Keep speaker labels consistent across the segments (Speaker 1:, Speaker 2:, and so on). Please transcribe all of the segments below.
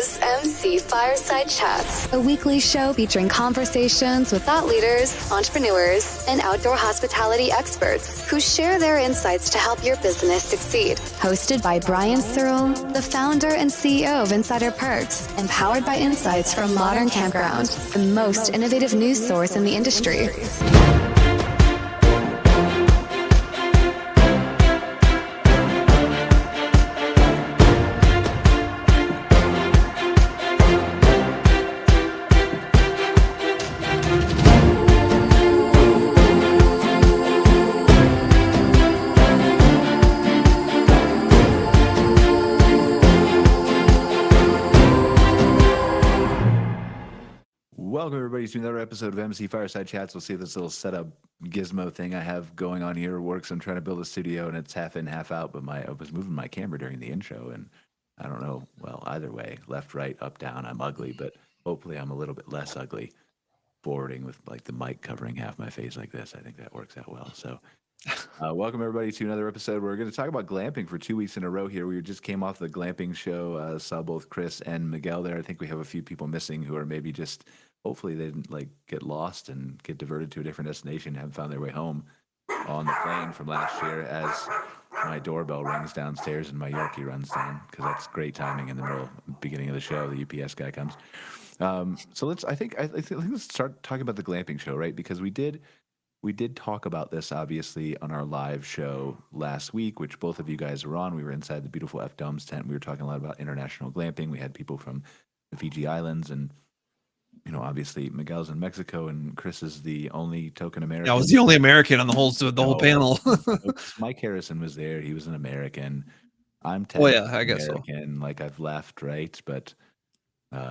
Speaker 1: is MC Fireside Chats, a weekly show featuring conversations with thought leaders, entrepreneurs, and outdoor hospitality experts who share their insights to help your business succeed. Hosted by Brian Searl, the founder and CEO of Insider Perks, and powered by insights from Modern Campground, the most innovative news source in the industry.
Speaker 2: Welcome, everybody, to another episode of MC Fireside Chats. We'll see if this little setup gizmo thing I have going on here works. I'm trying to build a studio, and it's half in, half out, but I was moving my camera during the intro, and I don't know, well, either way, left, right, up, down, I'm ugly, but hopefully I'm a little bit less ugly forwarding with, like, the mic covering half my face like this. I think that works out well. So welcome, everybody, to another episode. We're going to talk about glamping for 2 weeks in a row here. We just came off the glamping show, saw both Chris and Miguel there. I think we have a few people missing who are maybe just... hopefully they didn't get lost and get diverted to a different destination, haven't found their way home on the plane from last year as my doorbell rings downstairs and my Yorkie runs down, because that's great timing in the beginning of the show. The UPS guy comes. So let's start talking about the glamping show, right? Because we did talk about this obviously on our live show last week, which both of you guys were on. We were inside the beautiful F Domes tent. We were talking a lot about international glamping. We had people from the Fiji Islands, and obviously Miguel's in Mexico, and Chris is the only token American.
Speaker 3: I was the only American on the whole panel.
Speaker 2: Mike Harrison was there. He was an American. I'm
Speaker 3: I guess
Speaker 2: American. So. I've left, right? But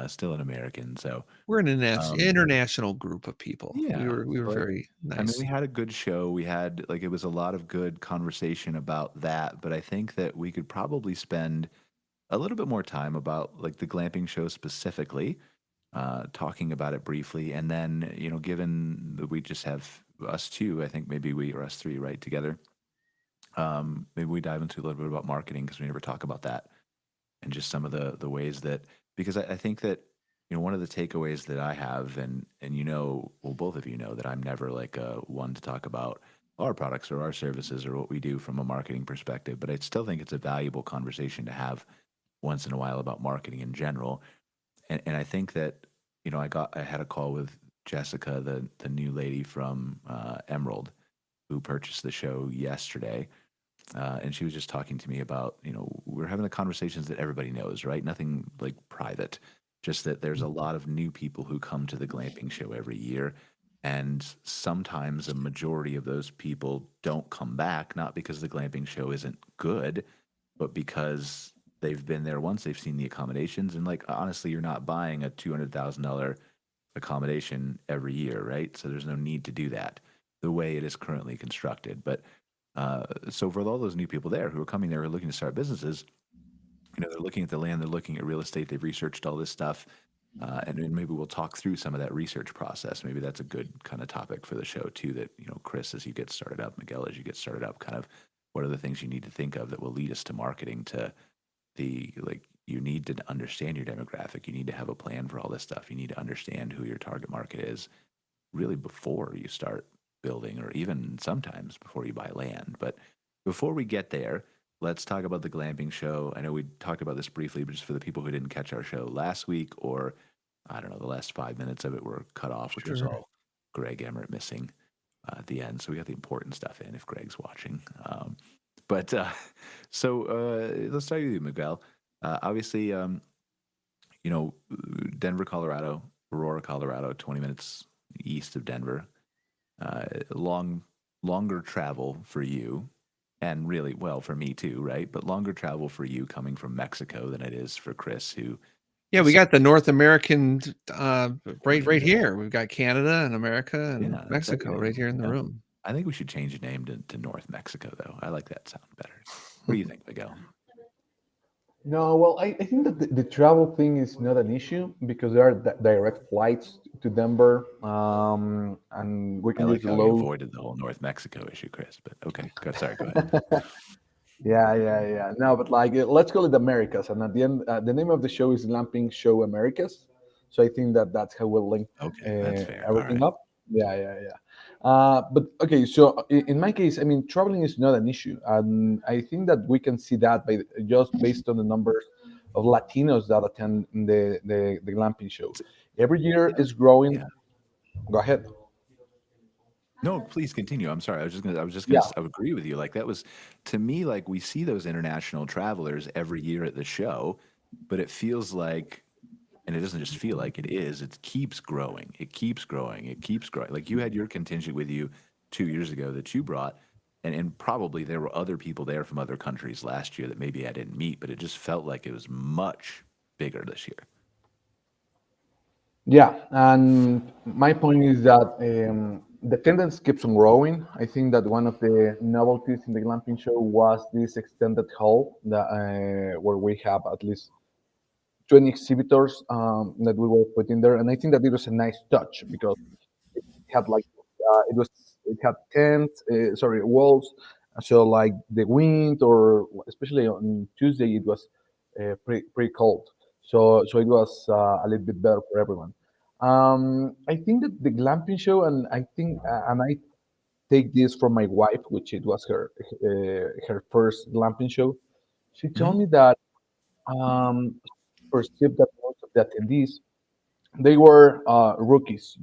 Speaker 2: still an American. So
Speaker 3: we're an international group of people.
Speaker 2: Yeah,
Speaker 3: we were very nice.
Speaker 2: I mean, we had a good show. We had it was a lot of good conversation about that. But I think that we could probably spend a little bit more time about the glamping show specifically. Talking about it briefly, and then given that we just have us two, I think maybe we or us three right together. Maybe we dive into a little bit about marketing, because we never talk about that, and just some of the ways that, because I think that one of the takeaways that I have, and both of you know that I'm never one to talk about our products or our services or what we do from a marketing perspective, but I still think it's a valuable conversation to have once in a while about marketing in general. And I think that, I had a call with Jessica, the new lady from Emerald, who purchased the show yesterday. And she was just talking to me about, we're having the conversations that everybody knows, right? Nothing private, just that there's a lot of new people who come to the glamping show every year. And sometimes a majority of those people don't come back, not because the glamping show isn't good, but because they've been there once, they've seen the accommodations, and honestly, you're not buying a $200,000 accommodation every year, right? So there's no need to do that the way it is currently constructed. But so for all those new people there who are coming there, who are looking to start businesses, they're looking at the land, they're looking at real estate, they've researched all this stuff, and then maybe we'll talk through some of that research process. Maybe that's a good kind of topic for the show too. That Chris, as you get started up, Miguel, as you get started up, kind of what are the things you need to think of that will lead us to marketing to. You need to understand your demographic. You need to have a plan for all this stuff. You need to understand who your target market is really before you start building, or even sometimes before you buy land. But before we get there, let's talk about the glamping show. I know we talked about this briefly, but just for the people who didn't catch our show last week, or I don't know, the last 5 minutes of it were cut off, which was all Greg Emmert missing at the end. So we got the important stuff in if Greg's watching. So let's start with you, Miguel. Obviously, Denver, Colorado, Aurora, Colorado, 20 minutes east of Denver. Longer travel for you, and really, well, for me too, right? But longer travel for you coming from Mexico than it is for Chris, who...
Speaker 3: Yeah, we got the North American right here. We've got Canada and America and Mexico right here in the room.
Speaker 2: I think we should change the name to North Mexico, though. I like that sound better. What do you think, Miguel?
Speaker 4: No, well, I think that the travel thing is not an issue because there are direct flights to Denver, and we can
Speaker 2: avoided the whole North Mexico issue, Chris. But okay, sorry, go ahead.
Speaker 4: Yeah. No, but like let's call it Americas, and at the end, the name of the show is Glamping Show Americas. So I think that that's how we'll link
Speaker 2: Okay, that's fair. All
Speaker 4: everything
Speaker 2: right.
Speaker 4: up. Yeah. But okay, so in my case, I mean, traveling is not an issue, and I think that we can see that by just based on the numbers of Latinos that attend the glamping show. Every year is growing.
Speaker 2: Yeah.
Speaker 4: Go ahead.
Speaker 2: No, please continue. I'm sorry.
Speaker 4: Yeah,
Speaker 2: I would agree with you. Like that was to me, like we see those international travelers every year at the show, but it feels like, and it doesn't just feel like it is, it keeps growing. It keeps growing. It keeps growing. Like you had your contingent with you 2 years ago that you brought, and probably there were other people there from other countries last year that maybe I didn't meet, but it just felt like it was much bigger this year.
Speaker 4: yeah, and my point is that the attendance keeps on growing. I think that one of the novelties in the glamping show was this extended hall that where we have at least 20 exhibitors that we were putting there, and I think that it was a nice touch because it had like it had tents, sorry, walls. So like the wind, or especially on Tuesday, it was pretty cold. So it was a little bit better for everyone. I think that the glamping show, and I think, and I take this from my wife, which it was her first glamping show. She
Speaker 2: Hmm.
Speaker 4: told me that um, perceived that most of the attendees they were rookies,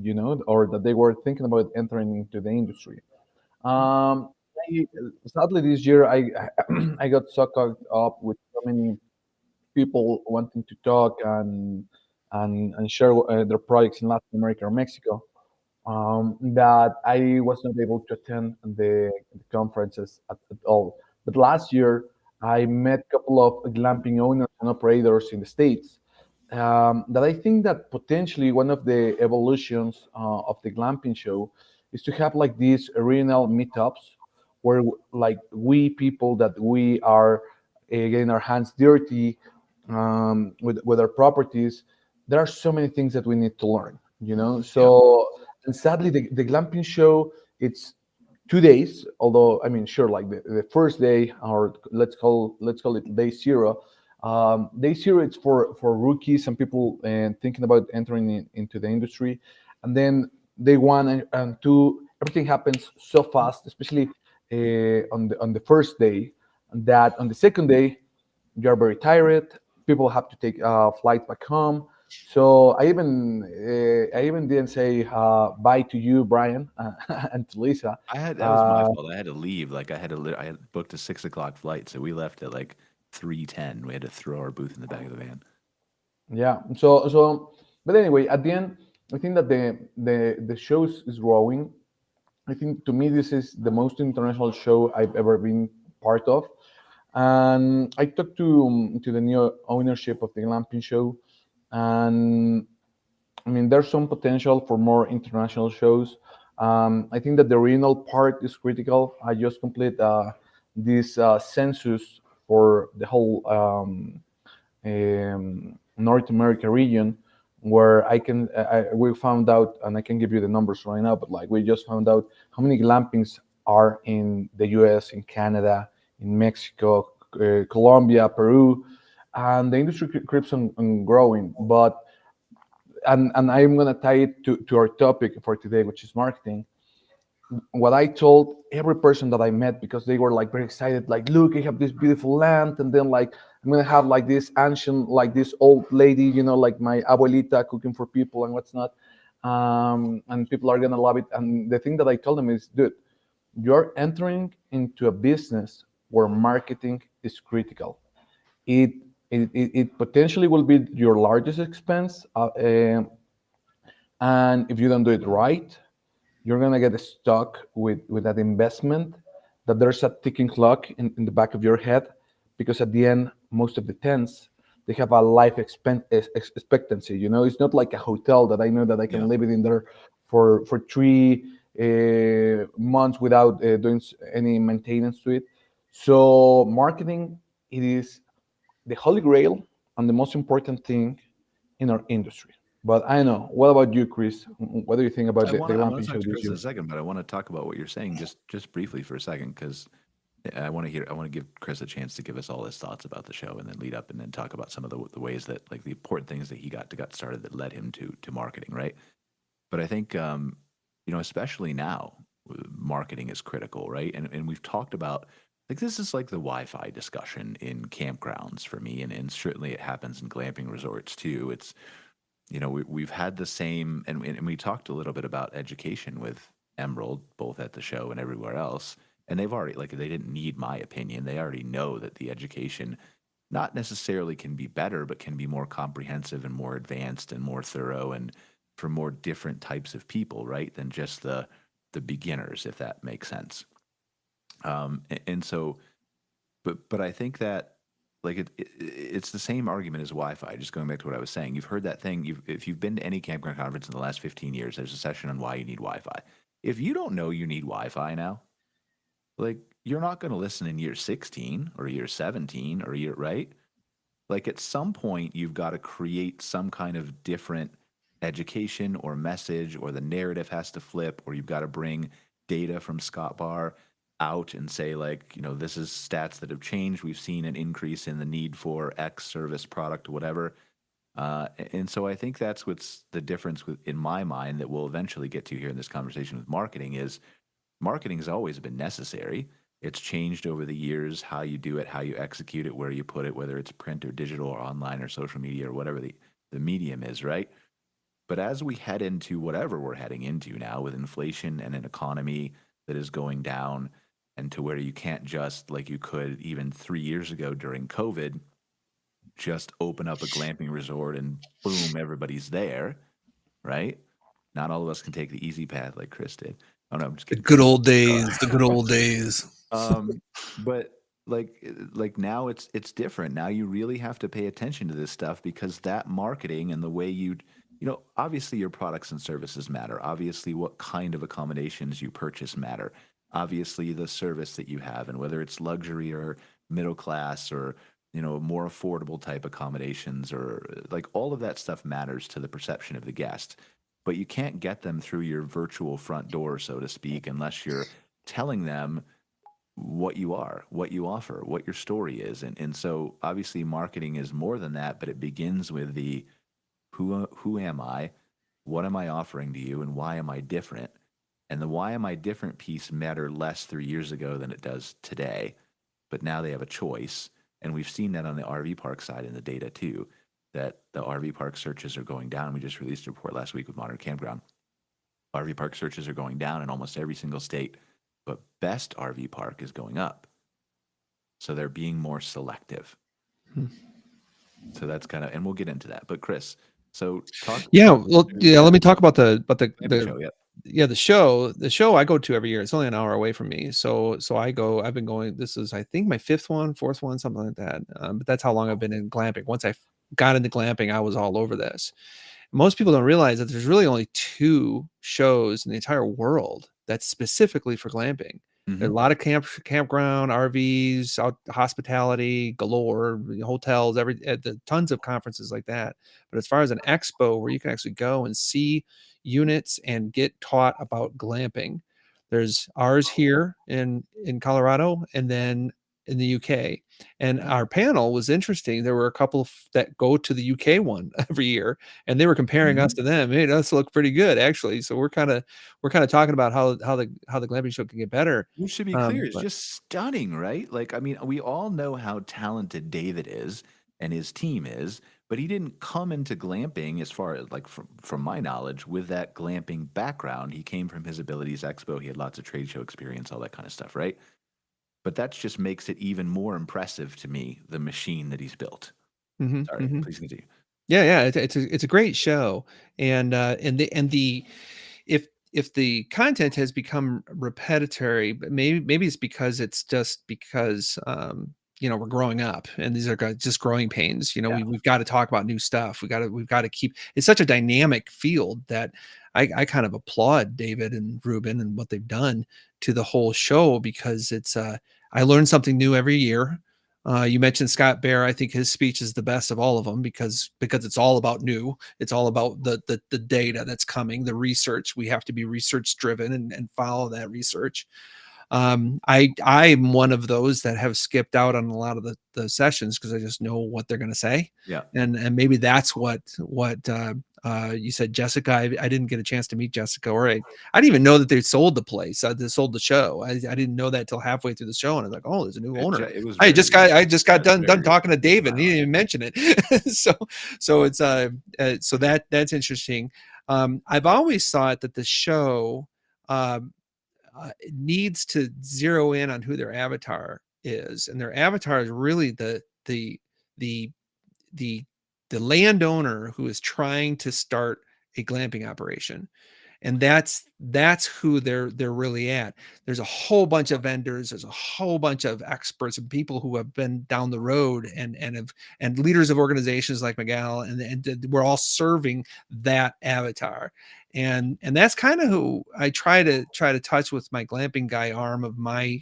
Speaker 4: or that they were thinking about entering into the industry. I, sadly, this year I got so caught up with so many people wanting to talk and share their projects in Latin America or Mexico, that I was not able to attend the conferences at all. But last year, I met a couple of glamping owners and operators in the States, that I think that potentially one of the evolutions of the glamping show is to have like these regional meetups where like we people that we are getting our hands dirty with our properties. There are so many things that we need to learn,
Speaker 2: Yep.
Speaker 4: so, and sadly the glamping show, it's 2 days, although I mean, sure, like the first day, or let's call it day zero. Day zero, it's for rookies and people and thinking about entering into the industry. And then day one and two, everything happens so fast, especially on the first day, that on the second day you are very tired. People have to take a flight back home. So I even didn't say bye to you, Brian, and to Lisa.
Speaker 2: That was my fault. I had to leave. Like I had booked a 6 o'clock flight, so we left at like 3:10. We had to throw our booth in the back of the van.
Speaker 4: Yeah. But anyway, at the end, I think that the show is growing. I think to me this is the most international show I've ever been part of. And I talked to the new ownership of the glamping show, and I mean, there's some potential for more international shows. I think that the regional part is critical. I just complete this census for the whole North America region, where we found out, and I can give you the numbers right now, but like we just found out how many glampings are in the U.S., in Canada, in Mexico, Colombia, Peru, and the industry keeps on growing. But and I'm gonna tie it to our topic for today, which is marketing. What I told every person that I met, because they were like very excited, like, look, I have this beautiful land, and then like I'm gonna have like this ancient, like this old lady, like my abuelita cooking for people and what's not, and people are gonna love it. And the thing that I told them is, dude, you're entering into a business where marketing is critical. It it potentially will be your largest expense, and if you don't do it right, you're gonna get stuck with that investment. That there's a ticking clock in the back of your head, because at the end, most of the tents, they have a life expectancy. It's not like a hotel that I know that I can
Speaker 2: Yeah.
Speaker 4: live it in there for 3 months without doing any maintenance to it. So marketing, it is the holy grail and the most important thing in our industry. But I know. What about you, Chris? What do you think about the
Speaker 2: I want
Speaker 4: glamping
Speaker 2: to
Speaker 4: show
Speaker 2: talk to
Speaker 4: this
Speaker 2: Chris in
Speaker 4: year?
Speaker 2: a second, but I want to talk about what you're saying just briefly for a second because I want to give Chris a chance to give us all his thoughts about the show, and then lead up and then talk about some of the ways that, like, the important things that he got started that led him to marketing, right? But I think, especially now, marketing is critical, right? And we've talked about, like, this is like the Wi-Fi discussion in campgrounds for me, and certainly it happens in glamping resorts too. It's, we've had the same, and we talked a little bit about education with Emerald, both at the show and everywhere else. And they've already, like, they didn't need my opinion. They already know that the education not necessarily can be better, but can be more comprehensive and more advanced and more thorough and for more different types of people, right? Than just the beginners, if that makes sense. And so, but I think that, like, it's the same argument as Wi-Fi. Just going back to what I was saying, you've heard that thing. If you've been to any campground conference in the last 15 years, there's a session on why you need Wi-Fi. If you don't know you need Wi-Fi now, like, you're not going to listen in year 16 or year 17 or year, right? Like, at some point, you've got to create some kind of different education or message, or the narrative has to flip, or you've got to bring data from Scott Barr out and say, like, this is stats that have changed. We've seen an increase in the need for X service, product, whatever. And so I think that's what's the difference in my mind that we'll eventually get to here in this conversation with marketing is marketing has always been necessary. It's changed over the years, how you do it, how you execute it, where you put it, whether it's print or digital or online or social media or whatever the medium is, right? But as we head into whatever we're heading into now with inflation and an economy that is going down, and to where you can't just, like you could even 3 years ago during COVID, just open up a glamping resort and boom, everybody's there, right? Not all of us can take the easy path like Chris did. Oh no, I'm just kidding.
Speaker 3: The good old days. The good old days.
Speaker 2: But like now it's different. Now you really have to pay attention to this stuff, because that marketing and the way obviously your products and services matter. Obviously what kind of accommodations you purchase matter. Obviously the service that you have, and whether it's luxury or middle class or, more affordable type accommodations, or like all of that stuff matters to the perception of the guest. But you can't get them through your virtual front door, so to speak, unless you're telling them what you are, what you offer, what your story is. And so obviously marketing is more than that, but it begins with the who am I, what am I offering to you, and why am I different? And the why am I different piece mattered less 3 years ago than it does today. But now they have a choice. And we've seen that on the RV park side in the data too, that the RV park searches are going down. We just released a report last week with Modern Campground. RV park searches are going down in almost every single state, but best RV park is going up. So they're being more selective. So that's kind of, and we'll get into that. But Chris, so talk.
Speaker 3: Let me talk about the
Speaker 2: show.
Speaker 3: The show I go to every year. It's only an hour away from me. So I've been going, this is, I think, my fourth one, something like that. But that's how long I've been in glamping. Once I got into glamping, I was all over this. Most people don't realize that there's really only 2 shows in the entire world that's specifically for glamping. There are a lot of campground, RVs, hospitality galore, hotels, tons of conferences like that. But as far as an expo where you can actually go and see units and get taught about glamping, there's ours here in Colorado, and then in the UK. And our panel was interesting. There were a couple that go to the UK one every year, and they were comparing us to them. It does look pretty good, actually. So we're kind of talking about how the glamping show can get better.
Speaker 2: We should be clear, it's just stunning, right? Like, I mean, we all know how talented David is and his team is, but he didn't come into glamping, as far as, like, from my knowledge, with that glamping background. He came from his Abilities Expo. He had lots of trade show experience, all that kind of stuff, right? But that just makes it even more impressive to me, the machine that he's built. Sorry, please continue.
Speaker 3: Yeah, it's a great show, and if the content has become repetitive, maybe it's because we're growing up, and these are just growing pains. We've got to talk about new stuff. We've got to keep. It's such a dynamic field that I kind of applaud David and Ruben and what they've done to the whole show, because it's I learn something new every year. You mentioned Scott Bair. I think his speech is the best of all of them, because it's all about new. It's all about the data that's coming, the research. We have to be research driven and follow that research. I'm one of those that have skipped out on a lot of the sessions because I just know what they're going to say.
Speaker 2: Yeah.
Speaker 3: And maybe that's what you said, Jessica. I didn't get a chance to meet Jessica, or I didn't even know that they sold the place. They sold the show. I didn't know that till halfway through the show, and I was like, oh, there's a new owner.
Speaker 2: It was
Speaker 3: I just got done talking to David, and he
Speaker 2: Wow.
Speaker 3: didn't even mention it. so it's so that's interesting. I've always thought that the show needs to zero in on who their avatar is, and their avatar is really the the landowner who is trying to start a glamping operation, and that's who they're really at. There's a whole bunch of vendors, there's a whole bunch of experts and people who have been down the road and leaders of organizations like Miguel, and we're all serving that avatar. And that's kind of who I try to touch with my glamping guy arm of my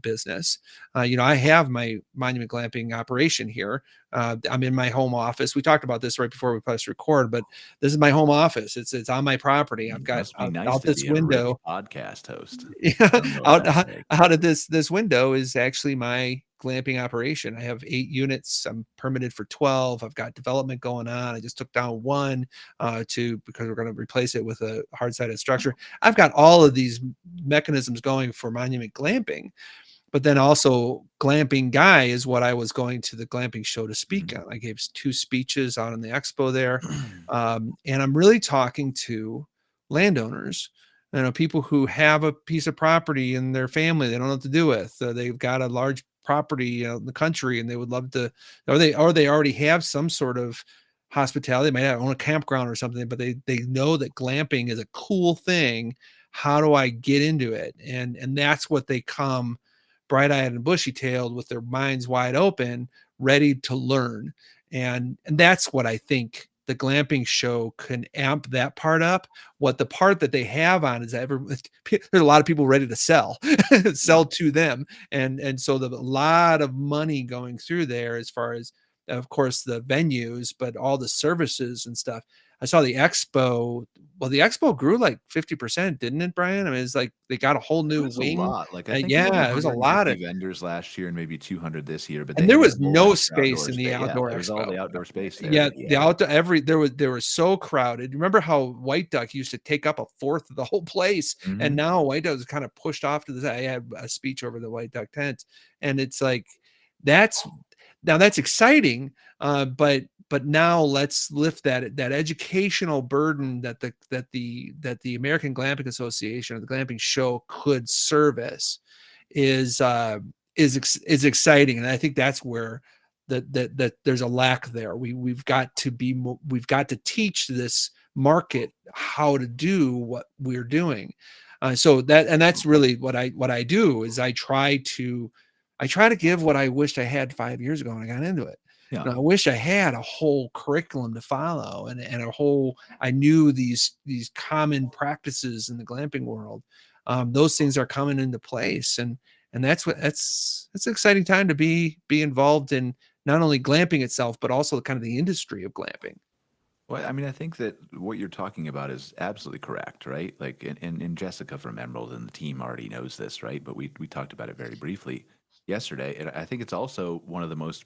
Speaker 3: business. I have my Monument Glamping operation here. I'm in my home office. We talked about this right before we pressed record, but this is my home office. It's on my property. I've got
Speaker 2: Must be nice
Speaker 3: out
Speaker 2: to
Speaker 3: this
Speaker 2: be a rich
Speaker 3: window.
Speaker 2: podcast host.
Speaker 3: Out of this window is actually my glamping operation. I have 8 units. I'm permitted for 12. I've got development going on. I just took down one because we're going to replace it with a hard-sided structure. I've got all of these mechanisms going for Monument Glamping. But then also Glamping Guy is what I was going to the glamping show to speak on. I gave 2 speeches out on the expo there. And I'm really talking to landowners, people who have a piece of property in their family they don't know what to do with. They've got a large property in the country and they would love to, or they already have some sort of hospitality. They might own a campground or something, but they know that glamping is a cool thing. How do I get into it? And that's what they come bright-eyed and bushy-tailed with their minds wide open, ready to learn. And that's what I think the glamping show can amp that part up. What the part that they have on is that there's a lot of people ready to sell to them. And so there's a lot of money going through there as far as, of course, the venues, but all the services and stuff. I saw the expo. Well, the expo grew like 50%, didn't it, Brian? I mean, it's like they got a whole new wing.
Speaker 2: A lot. Like I think
Speaker 3: It was a lot of
Speaker 2: vendors last year and maybe 200 this year. But
Speaker 3: and there was no space in the outdoor expo.
Speaker 2: There was all the outdoor space there.
Speaker 3: Yeah, the outdoor they were so crowded. Remember how White Duck used to take up a fourth of the whole place, and now White Duck is kind of pushed off to the side. I had a speech over the White Duck tent, and it's like that's exciting, but now let's lift that educational burden that the American Glamping Association or the Glamping Show could service is exciting, and I think that's where that there's a lack there. We've got to teach this market how to do what we're doing. So that's really what I do is I try to give what I wished I had 5 years ago when I got into it.
Speaker 2: Yeah.
Speaker 3: I wish I had a whole curriculum to follow and I knew these common practices in the glamping world. Those things are coming into place, and it's an exciting time to be involved in not only glamping itself, but also kind of the industry of glamping.
Speaker 2: Well, I mean, I think that what you're talking about is absolutely correct, right? Like, and Jessica from Emerald and the team already knows this, right? But we talked about it very briefly yesterday. And I think it's also one of the most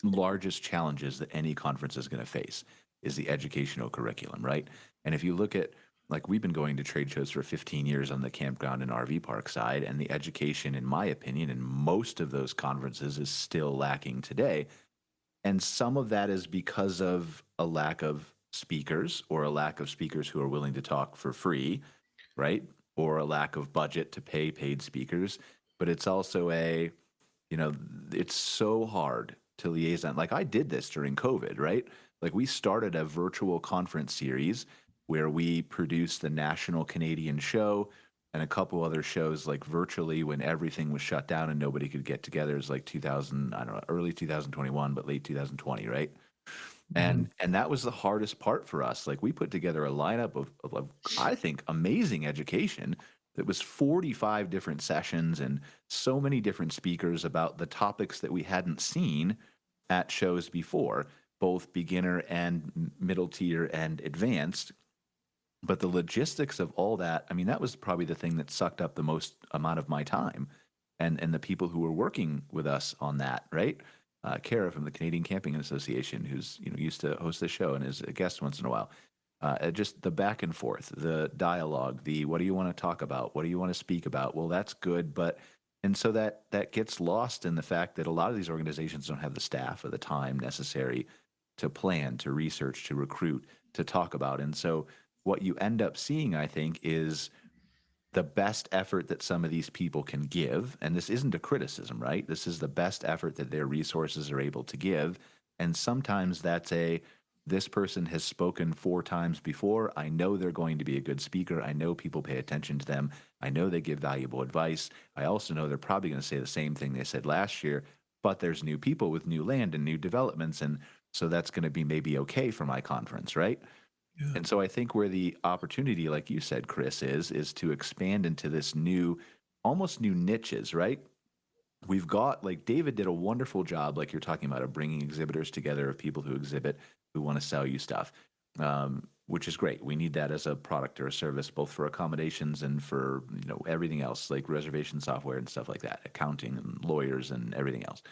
Speaker 2: largest challenges that any conference is going to face is the educational curriculum, right? And if you look at, like, we've been going to trade shows for 15 years on the campground and RV park side, and the education, in my opinion, in most of those conferences is still lacking today. And some of that is because of a lack of speakers or a lack of speakers who are willing to talk for free, right? Or a lack of budget to pay paid speakers. But it's also it's so hard to liaison. Like, I did this during COVID, right? Like, we started a virtual conference series where we produced the National Canadian Show and a couple other shows, like, virtually when everything was shut down and nobody could get together. It was like early 2021, but late 2020, right? And that was the hardest part for us. Like, we put together a lineup of I think, amazing education that was 45 different sessions and so many different speakers about the topics that we hadn't seen at shows before, both beginner and middle tier and advanced. But the logistics of all that, I mean, that was probably the thing that sucked up the most amount of my time, and the people who were working with us on that, right? Kara from the Canadian Camping Association, who's used to host the show and is a guest once in a while. Just the back and forth, the dialogue, the what do you want to talk about? What do you want to speak about? Well, that's good, but and so that gets lost in the fact that a lot of these organizations don't have the staff or the time necessary to plan, to research, to recruit, to talk about. And so what you end up seeing, I think, is the best effort that some of these people can give. And this isn't a criticism, right? This is the best effort that their resources are able to give. And sometimes that's this person has spoken 4 times before. I know they're going to be a good speaker. I know people pay attention to them. I know they give valuable advice. I also know they're probably going to say the same thing they said last year, but there's new people with new land and new developments. And so that's going to be maybe okay for my conference, right?
Speaker 3: Yeah.
Speaker 2: And so I think where the opportunity, like you said, Chris, is to expand into this new, almost new niches, right? We've got, like, David did a wonderful job, like you're talking about, of bringing exhibitors together, of people who exhibit, who want to sell you stuff, which is great. We need that as a product or a service, both for accommodations and for everything else, like reservation software and stuff like that, accounting and lawyers and everything else.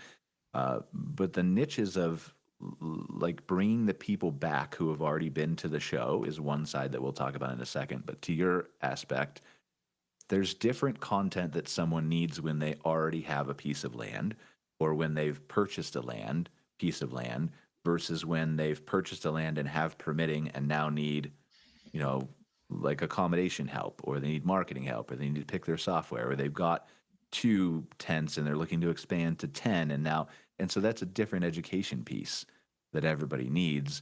Speaker 2: But the niches of like bringing the people back who have already been to the show is one side that we'll talk about in a second. But to your aspect, there's different content that someone needs when they already have a piece of land or when they've purchased a piece of land versus when they've purchased a land and have permitting and now need, like accommodation help, or they need marketing help, or they need to pick their software, or they've got 2 tents and they're looking to expand to 10 and so that's a different education piece that everybody needs.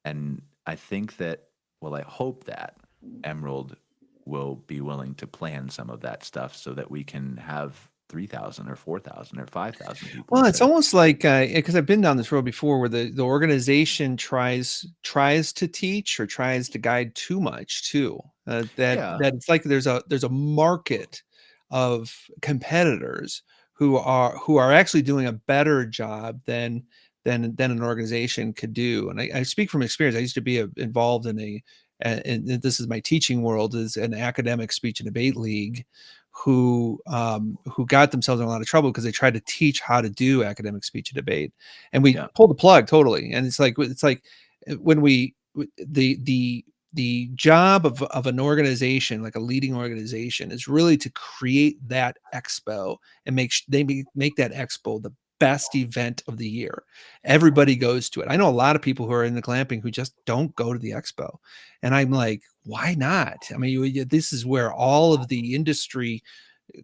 Speaker 2: And I think that, well, I hope that Emerald will be willing to plan some of that stuff so that we can have 3,000 or 4,000 or 5,000 people.
Speaker 3: Well, it's almost like because I've been down this road before, where the organization tries to teach or tries to guide too much too. That it's like there's a market of competitors who are actually doing a better job than an organization could do. And I speak from experience. I used to be involved in and this is my teaching world, is an academic speech and debate league who got themselves in a lot of trouble because they tried to teach how to do academic speech and debate, and we pulled the plug totally. And it's like when the job of an organization, like a leading organization, is really to create that expo and make that expo the best event of the year. Everybody goes to it. I know a lot of people who are in the glamping who just don't go to the expo, and I'm like, why not? I mean, this is where all of the industry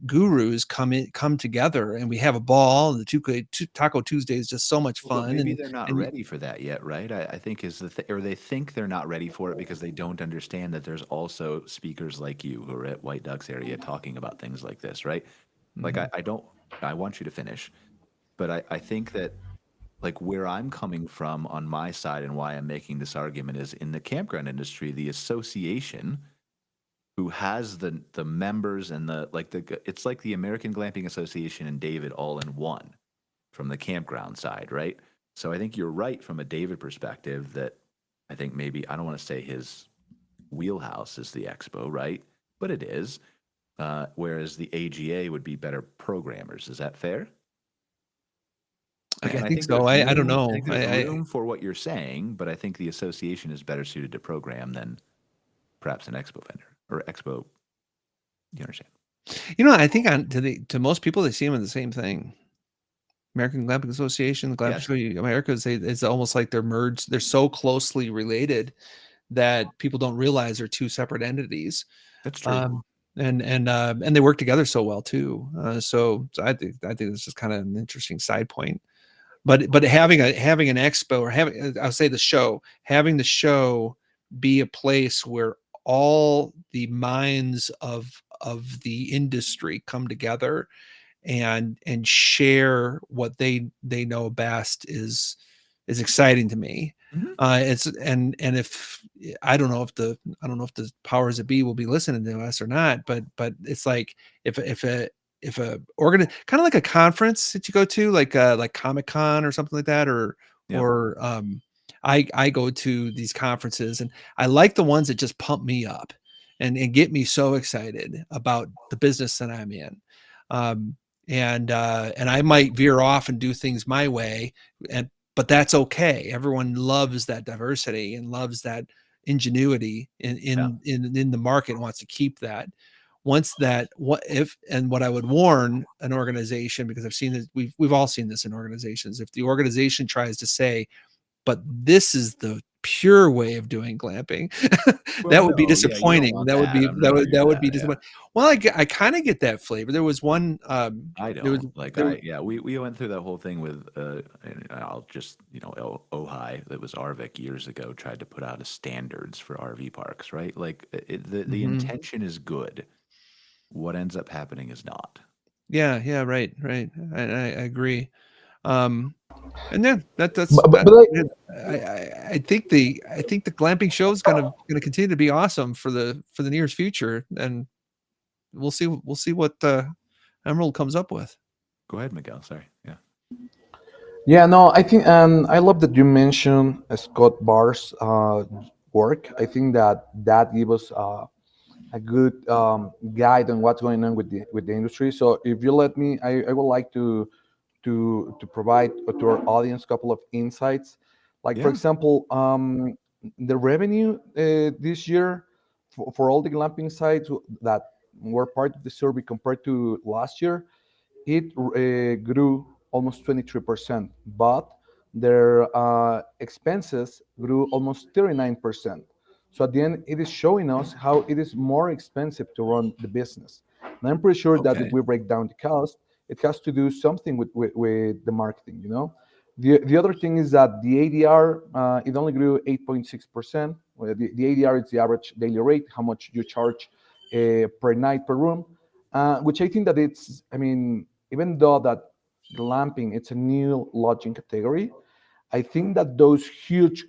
Speaker 3: gurus come together, and we have a ball. And the Taco Tuesday is just so much fun.
Speaker 2: Well, maybe they're not ready for that yet, right? I think or they think they're not ready for it because they don't understand that there's also speakers like you who are at White Ducks area talking about things like this, right? Like I want you to finish, but I think that, like, where I'm coming from on my side and why I'm making this argument is in the campground industry, the association who has the members and it's like the American Glamping Association and David all in one from the campground side, right? So I think you're right from a David perspective that I think maybe, I don't want to say his wheelhouse is the expo, right? But it is. Whereas the AGA would be better programmers. Is that fair?
Speaker 3: I think so. I don't know.
Speaker 2: I think there's room for what you're saying, but I think the association is better suited to program than perhaps an expo vendor or expo. You understand?
Speaker 3: I think to most people, they see them as the same thing. American Glamping Association, the Glamping Show America, it's almost like they're merged. They're so closely related that people don't realize they're 2 separate entities.
Speaker 2: That's true.
Speaker 3: And they work together so well too. So I think this is kind of an interesting side point. But having an expo, or having the show be a place where all the minds of the industry come together and share what they know best is exciting to me. Mm-hmm. If I don't know if the powers that be will be listening to us or not, but it's like if a kind of like a conference that you go to, like Comic-Con or something like that, or I go to these conferences, and I like the ones that just pump me up and get me so excited about the business that I'm in. Um, and I might veer off and do things my way, but that's okay. Everyone loves that diversity and loves that ingenuity in the market and wants to keep that. Once that, what I would warn an organization, because I've seen this, we've all seen this in organizations. If the organization tries to say, but this is the pure way of doing glamping, that
Speaker 2: Well,
Speaker 3: would be
Speaker 2: no, yeah, you don't
Speaker 3: disappointing.
Speaker 2: want
Speaker 3: That would
Speaker 2: that.
Speaker 3: be
Speaker 2: I'm not here
Speaker 3: that
Speaker 2: for
Speaker 3: would be
Speaker 2: that. Yeah.
Speaker 3: disappointing. Well, I kind of get that flavor. There was one.
Speaker 2: I
Speaker 3: There was
Speaker 2: don't like
Speaker 3: there.
Speaker 2: yeah, we went through that whole thing with and I'll just, Ojai, that was Arvik years ago, tried to put out a standards for RV parks, right? Like the
Speaker 3: Mhm.
Speaker 2: intention is good. What ends up happening is not.
Speaker 3: Yeah, right, right. I agree. Um, and yeah,
Speaker 4: but
Speaker 3: yeah, I think the glamping show is gonna continue to be awesome for the nearest future, and we'll see what Emerald comes up with.
Speaker 2: Go ahead, Miguel. Sorry. Yeah.
Speaker 4: yeah, no, I think, and I love that you mentioned Scott Barr's work. I think that gives us a good guide on what's going on with the industry. So if you let me, I would like to provide to our audience a couple of insights. Like for
Speaker 2: Yeah.
Speaker 4: example, the revenue this year for all the glamping sites that were part of the survey compared to last year, it grew almost 23%, but their expenses grew almost 39%. So at the end, it is showing us how it is more expensive to run the business. And I'm pretty sure that if
Speaker 2: Okay.
Speaker 4: we break down the cost, it has to do something with the marketing, you know? The other thing is that the ADR, it only grew 8.6%. Well, the ADR is the average daily rate, how much you charge per night per room, which I think that it's, I mean, even though that glamping it's a new lodging category, I think that those huge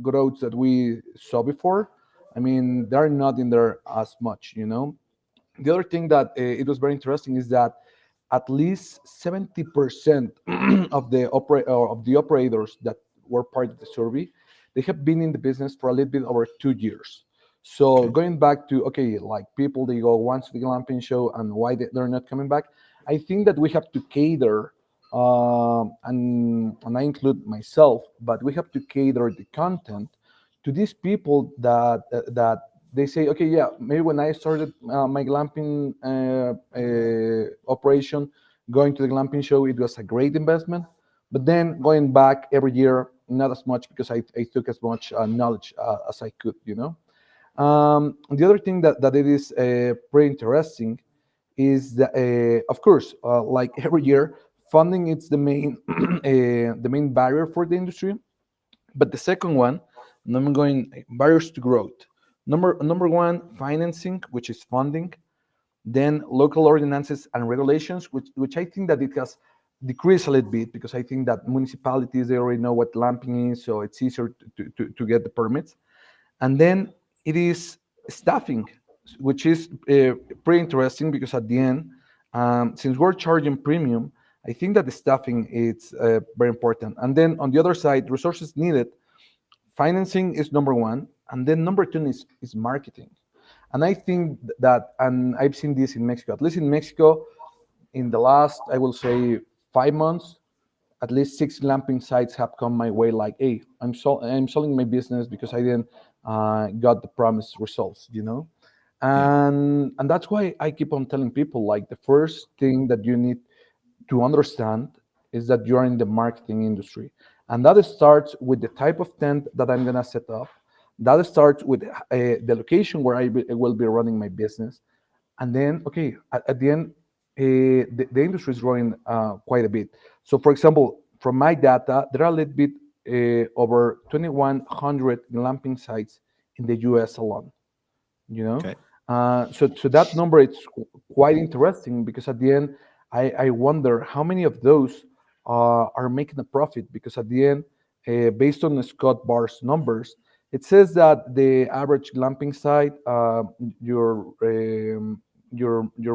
Speaker 4: growths that we saw before, I mean, they're not in there as much, you know. The other thing that it was very interesting is that at least 70% of the operators that were part of the survey, they have been in the business for a little bit over 2 years. So
Speaker 2: Okay.
Speaker 4: going back to, okay, like people they go once to the glamping show and why they're not coming back, I think that we have to cater, and I include myself, but we have to cater the content to these people that they say, okay, yeah, maybe when I started my glamping operation, going to the glamping show, it was a great investment. But then going back every year, not as much because I took as much knowledge as I could, you know. The other thing that it is pretty interesting is that, of course, like every year, funding is the main barrier for the industry. But the second one, and I'm going barriers to growth. Number one, financing, which is funding. Then local ordinances and regulations, which I think that it has decreased a little bit because I think that municipalities they already know what lamping is, so it's easier to get the permits. And then it is staffing, which is pretty interesting because at the end, since we're charging premium, I think that the staffing is very important. And then on the other side, resources needed. Financing is number one, and then number two is marketing. And I think that, and I've seen this in Mexico, at least in Mexico, in the last, I will say, 5 months, at least 6 glamping sites have come my way. Like, hey, I'm selling my business because I didn't got the promised results, you know.
Speaker 2: Yeah.
Speaker 4: And that's why I keep on telling people like the first thing that you need to understand is that you're in the marketing industry. And that starts with the type of tent that I'm going to set up. That starts with the location where will be running my business. And then, okay, at the end, the industry is growing quite a bit. So, for example, from my data, there are a little bit over 2,100 glamping sites in the US alone, you know.
Speaker 2: Okay.
Speaker 4: So that number is quite interesting because at the end I wonder how many of those are making a profit because at the end, based on Scott Barr's numbers, it says that the average glamping site, your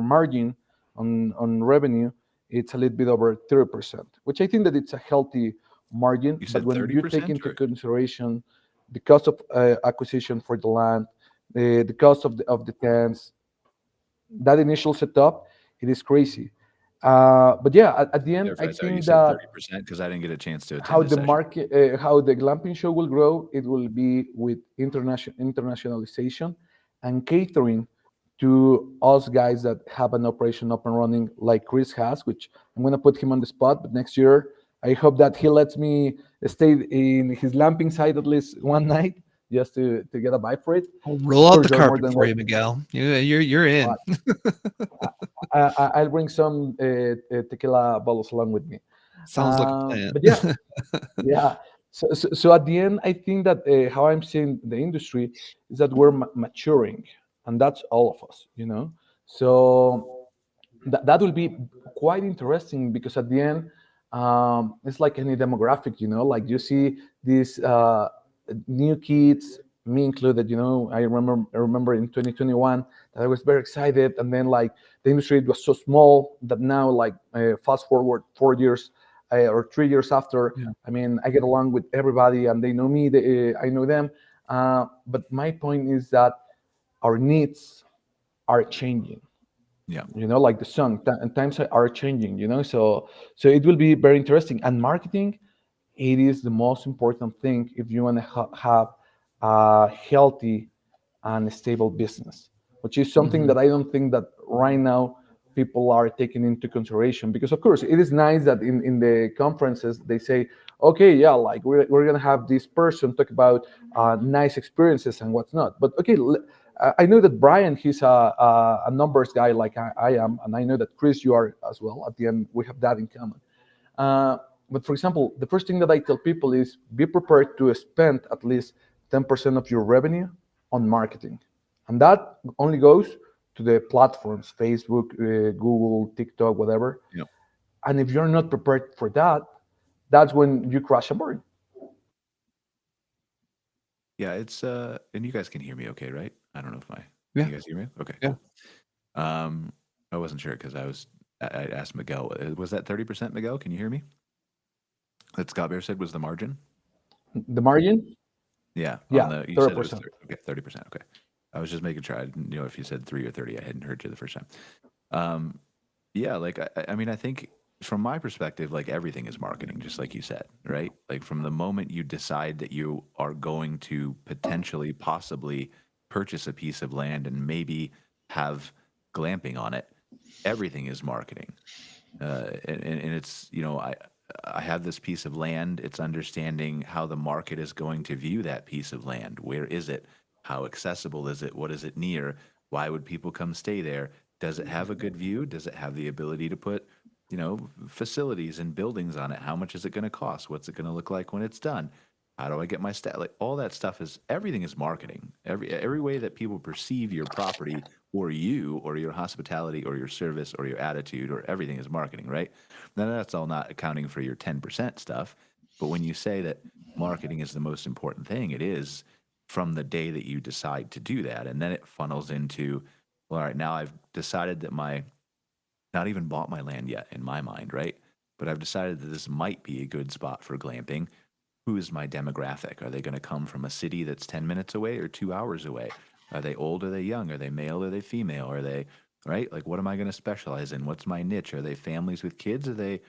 Speaker 4: margin on revenue, it's a little bit over 30%, which I think that it's a healthy margin.
Speaker 2: You
Speaker 4: But
Speaker 2: said
Speaker 4: when you take
Speaker 2: 30%
Speaker 4: into
Speaker 2: or
Speaker 4: consideration the cost of acquisition for the land, the cost of the tents, that initial setup, it is crazy. But yeah, at the end, I
Speaker 2: clarify, sorry, you
Speaker 4: think
Speaker 2: said
Speaker 4: that
Speaker 2: 30% because I didn't get a chance to
Speaker 4: how
Speaker 2: attend the
Speaker 4: the
Speaker 2: session.
Speaker 4: market, how the glamping show will grow, it will be with internationalization and catering to us guys that have an operation up and running like Chris has, which I'm gonna put him on the spot. But next year, I hope that he lets me stay in his lamping site at least one night just to get a vibe for it.
Speaker 3: I'll
Speaker 4: Of
Speaker 3: roll out
Speaker 4: course,
Speaker 3: the
Speaker 4: you're more
Speaker 3: carpet
Speaker 4: than
Speaker 3: for
Speaker 4: well.
Speaker 3: you, Miguel. You're in.
Speaker 4: I'll bring some tequila bottles along with me.
Speaker 3: Sounds like a plan.
Speaker 4: But yeah, yeah. So at the end, I think that how I'm seeing the industry is that we're maturing, and that's all of us, you know. So that will be quite interesting because at the end, it's like any demographic, you know, like you see these new kids, me included, you know. I remember in 2021 that I was very excited, and then like the industry was so small that now, like fast forward 4 years or 3 years after,
Speaker 3: Yeah.
Speaker 4: I mean, I get along with everybody, and they know me, I know them. But my point is that our needs are changing,
Speaker 2: Yeah.
Speaker 4: you know, like the sun and times are changing, you know. So it will be very interesting. And marketing, it is the most important thing if you want to have a healthy and stable business, which is something
Speaker 3: Hmm.
Speaker 4: that I don't think that right now people are taking into consideration. Because of course it is nice that in the conferences they say, okay, yeah, like we're going to have this person talk about nice experiences and what's not. But okay, I know that Brian, he's a numbers guy like I am, and I know that Chris, you are as well. At the end, we have that in common. uh, but for example, the first thing that I tell people is be prepared to spend at least 10% of your revenue on marketing. And that only goes to the platforms, Facebook, Google, TikTok, whatever.
Speaker 2: Yeah.
Speaker 4: And if you're not prepared for that, that's when you crash and burn.
Speaker 2: Yeah, it's and you guys can hear me okay, right? I don't know if my
Speaker 3: Yeah.
Speaker 2: you guys hear me? Okay,
Speaker 3: Yeah.
Speaker 2: cool. I wasn't sure because I asked Miguel, was that 30%, Miguel? Can you hear me? That Scott Bear said was the margin?
Speaker 4: The margin,
Speaker 2: Yeah, on
Speaker 4: yeah,
Speaker 2: the you said it was
Speaker 4: 30%.
Speaker 2: 30, okay, 30%. Okay. I was just making sure I didn't know if you said 3 or 30. I hadn't heard you the first time. Um, yeah, like I mean, I think from my perspective, like everything is marketing, just like you said, right? Like from the moment you decide that you are going to potentially, possibly purchase a piece of land and maybe have glamping on it, everything is marketing. And it's, you know, I have this piece of land. It's understanding how the market is going to view that piece of land. Where is it? How accessible is it? What is it near? Why would people come stay there? Does it have a good view? Does it have the ability to put, you know, facilities and buildings on it? How much is it going to cost? What's it going to look like when it's done? How do I get my stat? Like all that stuff is everything is marketing. Every way that people perceive your property or you or your hospitality or your service or your attitude or everything is marketing, right? Now that's all not accounting for your 10% stuff. But when you say that marketing is the most important thing, it is from the day that you decide to do that. And then it funnels into, well, all right, now I've decided that not even bought my land yet in my mind, right? But I've decided that this might be a good spot for glamping. Who is my demographic? Are they going to come from a city that's 10 minutes away or 2 hours away? Are they old? Are they young? Are they male? Are they female? Are they, right? Like, what am I going to specialize in? What's my niche? Are they families with kids? Are they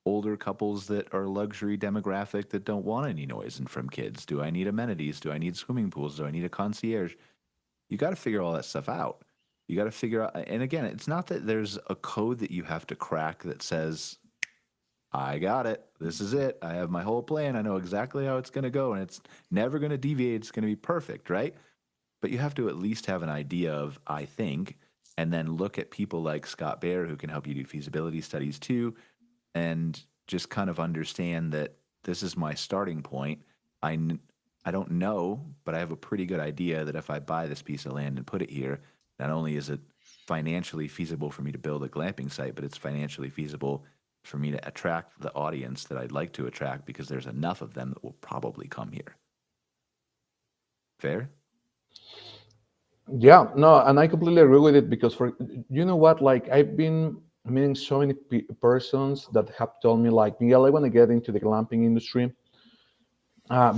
Speaker 2: older couples that are luxury demographic that don't want any noise and from kids? Do I need amenities? Do I need swimming pools? Do I need a concierge? You got to figure all that stuff out. You got to figure out, and again, it's not that there's a code that you have to crack that says, I got it. This is it. I have my whole plan. I know exactly how it's going to go, and it's never going to deviate. It's going to be perfect, right? But you have to at least have an idea of, I think, and then look at people like Scott Bear who can help you do feasibility studies too, and just kind of understand that this is my starting point. I, I don't know, but I have a pretty good idea that if I buy this piece of land and put it here, not only is it financially feasible for me to build a glamping site, but it's financially feasible for me to attract the audience that I'd like to attract because there's enough of them that will probably come here. Fair?
Speaker 4: Yeah, no, and I completely agree with it because for you know what, like I've been meeting so many persons that have told me like, Miguel, I want to get into the glamping industry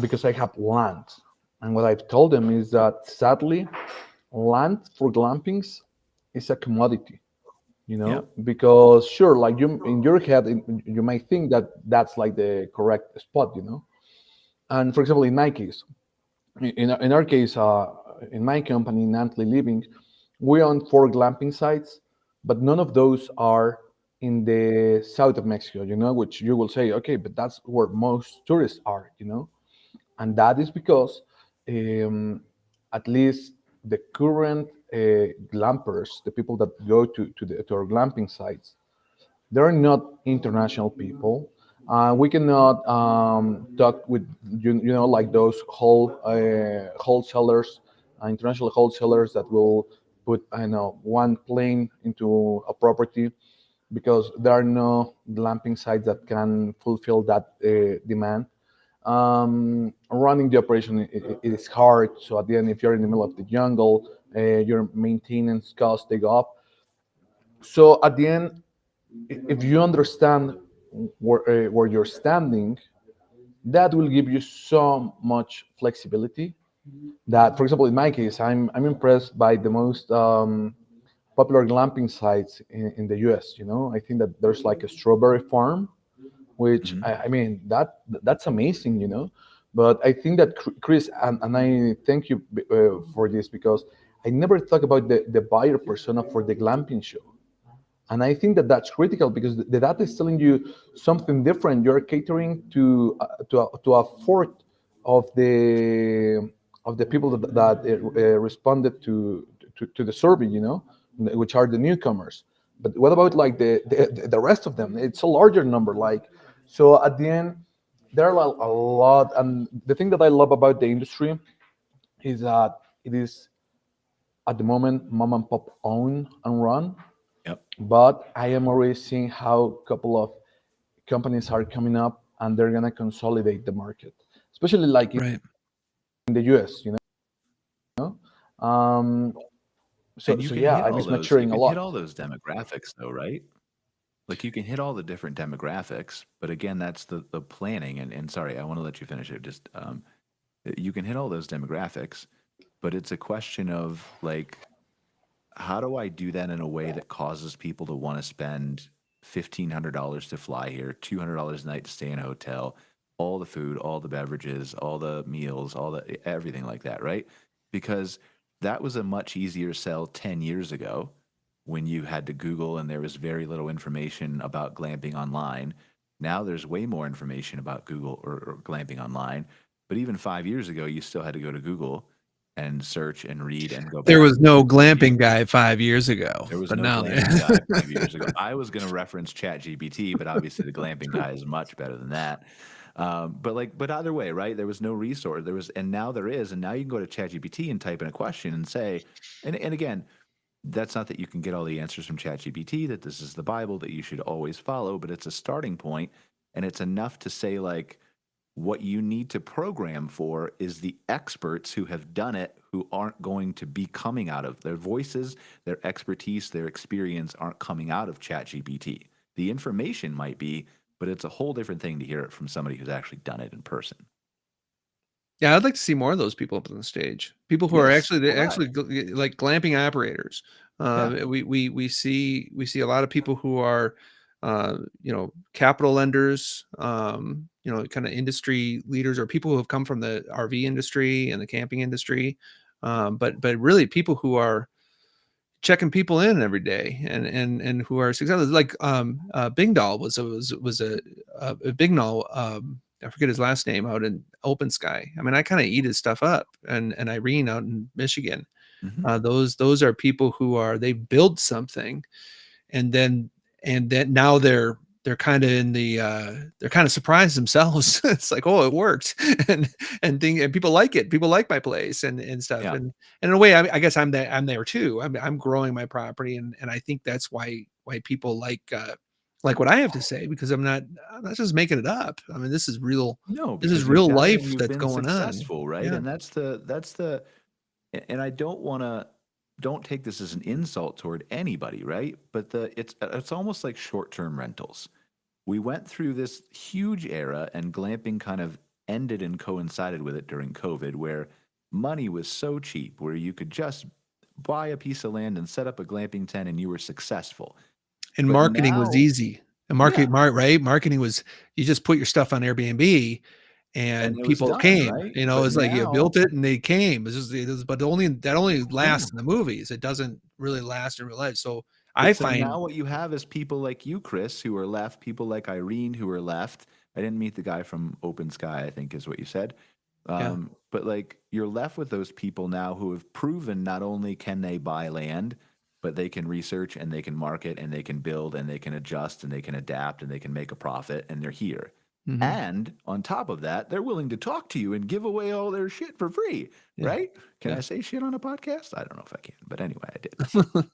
Speaker 4: because I have land. And what I've told them is that sadly, land for glampings is a commodity,
Speaker 2: Yeah.
Speaker 4: because sure, like you in your head, you might think that that's like the correct spot, And for example, in my case, in our case, in my company, Nantli Living, we own 4 glamping sites, but none of those are in the south of Mexico, which you will say, okay, but that's where most tourists are, and that is because um, at least the current glampers, the people that go to our glamping sites, they're not international people. We cannot talk with like those wholesalers, international wholesalers that will put one plane into a property, because there are no glamping sites that can fulfill that demand. Running the operation, it is hard. So at the end, if you're in the middle of the jungle, your maintenance costs they go up. So at the end, if you understand where you're standing, that will give you so much flexibility. That, for example, in my case, I'm impressed by the most popular glamping sites in the U.S. I think that there's like a strawberry farm, which
Speaker 2: Hmm.
Speaker 4: I mean that's amazing. But I think that Chris, and I thank you for this, because I never thought about the buyer persona for the glamping show. And I think that that's critical, because the data is telling you something different. You're catering to a fourth of the people that responded to the survey, which are the newcomers. But what about like the rest of them? It's a larger number. Like, so at the end, there are a lot. And the thing that I love about the industry is that it is at the moment mom and pop own and run,
Speaker 2: Yep.
Speaker 4: but I am already seeing how a couple of companies are coming up, and they're gonna consolidate the market, especially like
Speaker 3: Right.
Speaker 4: in the US. Um, so
Speaker 2: And you
Speaker 4: so
Speaker 2: can
Speaker 4: yeah,
Speaker 2: hit
Speaker 4: I
Speaker 2: all
Speaker 4: miss
Speaker 2: those. You
Speaker 4: maturing a
Speaker 2: can hit
Speaker 4: lot.
Speaker 2: all those demographics, though, right? Like you can hit all the different demographics, but again, that's the planning. And sorry, I want to let you finish it. Just you can hit all those demographics, but it's a question of like, how do I do that in a way that causes people to want to spend $1,500 to fly here, $200 a night to stay in a hotel, all the food, all the beverages, all the meals, all the everything like that, right? Because that was a much easier sell 10 years ago when you had to Google and there was very little information about glamping online. Now there's way more information about Google or glamping online. But even 5 years ago, you still had to go to Google and search and read and go
Speaker 3: There
Speaker 2: back
Speaker 3: was no
Speaker 2: and review.
Speaker 3: glamping guy 5 years ago,
Speaker 2: There was
Speaker 3: but
Speaker 2: no
Speaker 3: now there.
Speaker 2: glamping guy 5 years ago. I was going to reference ChatGPT, but obviously the glamping guy is much better than that. But either way, right? There was no resource. There was, and now there is, and now you can go to ChatGPT and type in a question and say, and again, that's not that you can get all the answers from ChatGPT, that this is the Bible that you should always follow, but it's a starting point, and it's enough to say like, what you need to program for is the experts who have done it, who aren't going to be coming out of their voices, their expertise, their experience aren't coming out of ChatGPT. The information might be, but it's a whole different thing to hear it from somebody who's actually done it in person.
Speaker 3: Yeah, I'd like to see more of those people up on the stage. People who are
Speaker 2: Yes.
Speaker 3: actually
Speaker 2: Well, that.
Speaker 3: like glamping operators.
Speaker 2: Yeah.
Speaker 3: We see a lot of people who are capital lenders, kind of industry leaders, or people who have come from the RV industry and the camping industry. But really people who are checking people in every day and who are successful. Like Bing Doll was a Bing Doll. I forget his last name, out in Open Sky. I mean, I kind of eat his stuff up, and Irene out in Michigan.
Speaker 2: Hmm.
Speaker 3: Those are people who they build something, and then now they're kind of they're kind of surprised themselves. It's like, oh, it worked. And people like it. People like my place and stuff.
Speaker 2: Yeah.
Speaker 3: And in a way, I guess I'm there too. I'm growing my property, and I think that's why people like what I have to say, because I'm not just making it up. I mean, this is real.
Speaker 2: No,
Speaker 3: This is
Speaker 2: because you've
Speaker 3: real
Speaker 2: done it and
Speaker 3: life
Speaker 2: you've
Speaker 3: that's
Speaker 2: been
Speaker 3: going on.
Speaker 2: successful, right?
Speaker 3: Yeah.
Speaker 2: And that's the, and I don't want to don't take this as an insult toward anybody, right? But it's almost like short-term rentals. We went through this huge era, and glamping kind of ended and coincided with it during COVID, where money was so cheap, where you could just buy a piece of land and set up a glamping tent, and you were successful.
Speaker 3: And
Speaker 2: But
Speaker 3: marketing was
Speaker 2: now,
Speaker 3: easy. And right? Marketing was, you just put your stuff on Airbnb
Speaker 2: and
Speaker 3: and
Speaker 2: it was
Speaker 3: people
Speaker 2: done,
Speaker 3: came.
Speaker 2: right?
Speaker 3: You know,
Speaker 2: But
Speaker 3: it's like you
Speaker 2: now,
Speaker 3: built it and they came. But that only lasts
Speaker 2: yeah.
Speaker 3: in the movies. It doesn't really last in real life. So
Speaker 2: But
Speaker 3: I
Speaker 2: so now
Speaker 3: find,
Speaker 2: what you have is people like you, Chris, who are left, people like Irene who are left. I didn't meet the guy from Open Sky, I think is what you said.
Speaker 3: yeah.
Speaker 2: But like you're left with those people now who have proven not only can they buy land, but they can research and they can market and they can build and they can adjust and they can adapt and they can make a profit and they're here.
Speaker 3: Mhm.
Speaker 2: And on top of that, they're willing to talk to you and give away all their shit for free,
Speaker 3: Yeah.
Speaker 2: right? Can
Speaker 3: Yeah.
Speaker 2: I say shit on a podcast? I don't know if I can, but anyway, I did.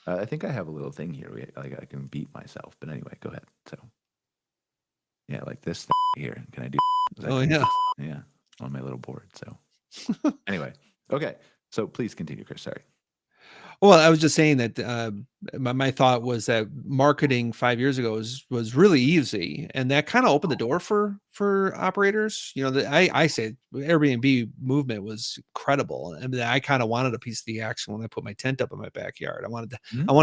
Speaker 2: I think I have a little thing here. Like I can beat myself, but anyway, go ahead. So, yeah, like this here. Can I do?
Speaker 3: Oh yeah.
Speaker 2: Yeah, on my little board. So, anyway, okay. So please continue, Chris. Sorry.
Speaker 3: Well, I was just saying that my thought was that marketing 5 years ago was really easy, and that kind of opened the door for operators. You know, I say Airbnb movement was incredible, and I kind of wanted a piece of the action when I put my tent up in my backyard. I wanted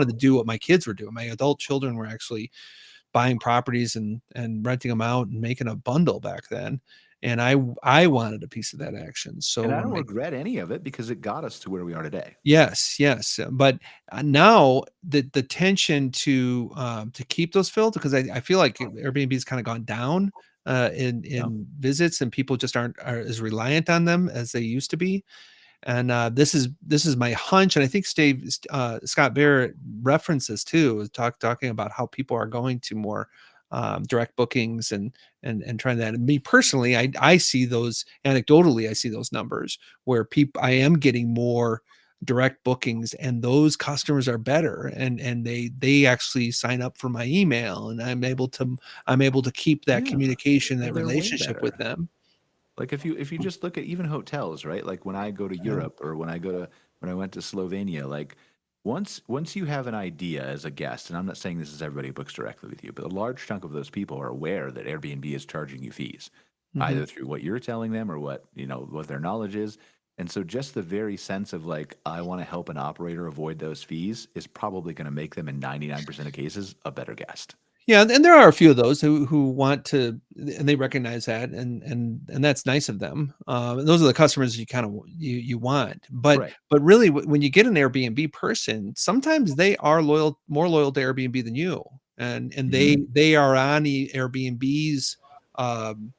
Speaker 3: to do what my kids were doing. My adult children were actually buying properties and renting them out and making a bundle back then. And I wanted a piece of that action. So
Speaker 2: And I
Speaker 3: when
Speaker 2: don't
Speaker 3: my
Speaker 2: regret any of it because it got us to where we are today.
Speaker 3: yes, but now the tension to keep those filled, because I feel like Airbnb has kind of gone down in visits, and people just aren't as reliant on them as they used to be. And this is my hunch, and I think Scott Barrett references too, talking about how people are going to more direct bookings and trying that. And me personally, I see those anecdotally. I see those numbers where I am getting more direct bookings, and those customers are better, and they actually sign up for my email, and I'm able to keep that communication, that
Speaker 2: They're way
Speaker 3: relationship with
Speaker 2: better.
Speaker 3: them.
Speaker 2: Like if you just look at even hotels, right? Like when I go to Europe or when I went to Slovenia, like once you have an idea as a guest, and I'm not saying this is everybody who books directly with you, but a large chunk of those people are aware that Airbnb is charging you fees,
Speaker 3: Mhm.
Speaker 2: either through what you're telling them or what their knowledge is. And so just the very sense of like, I want to help an operator avoid those fees is probably going to make them in 99% of cases a better guest.
Speaker 3: Yeah, and there are a few of those who want to, and they recognize that, and that's nice of them. And those are the customers you want. But
Speaker 2: Right.
Speaker 3: really, when you get an Airbnb person, sometimes they are more loyal to Airbnb than you, and they are on Airbnb's um,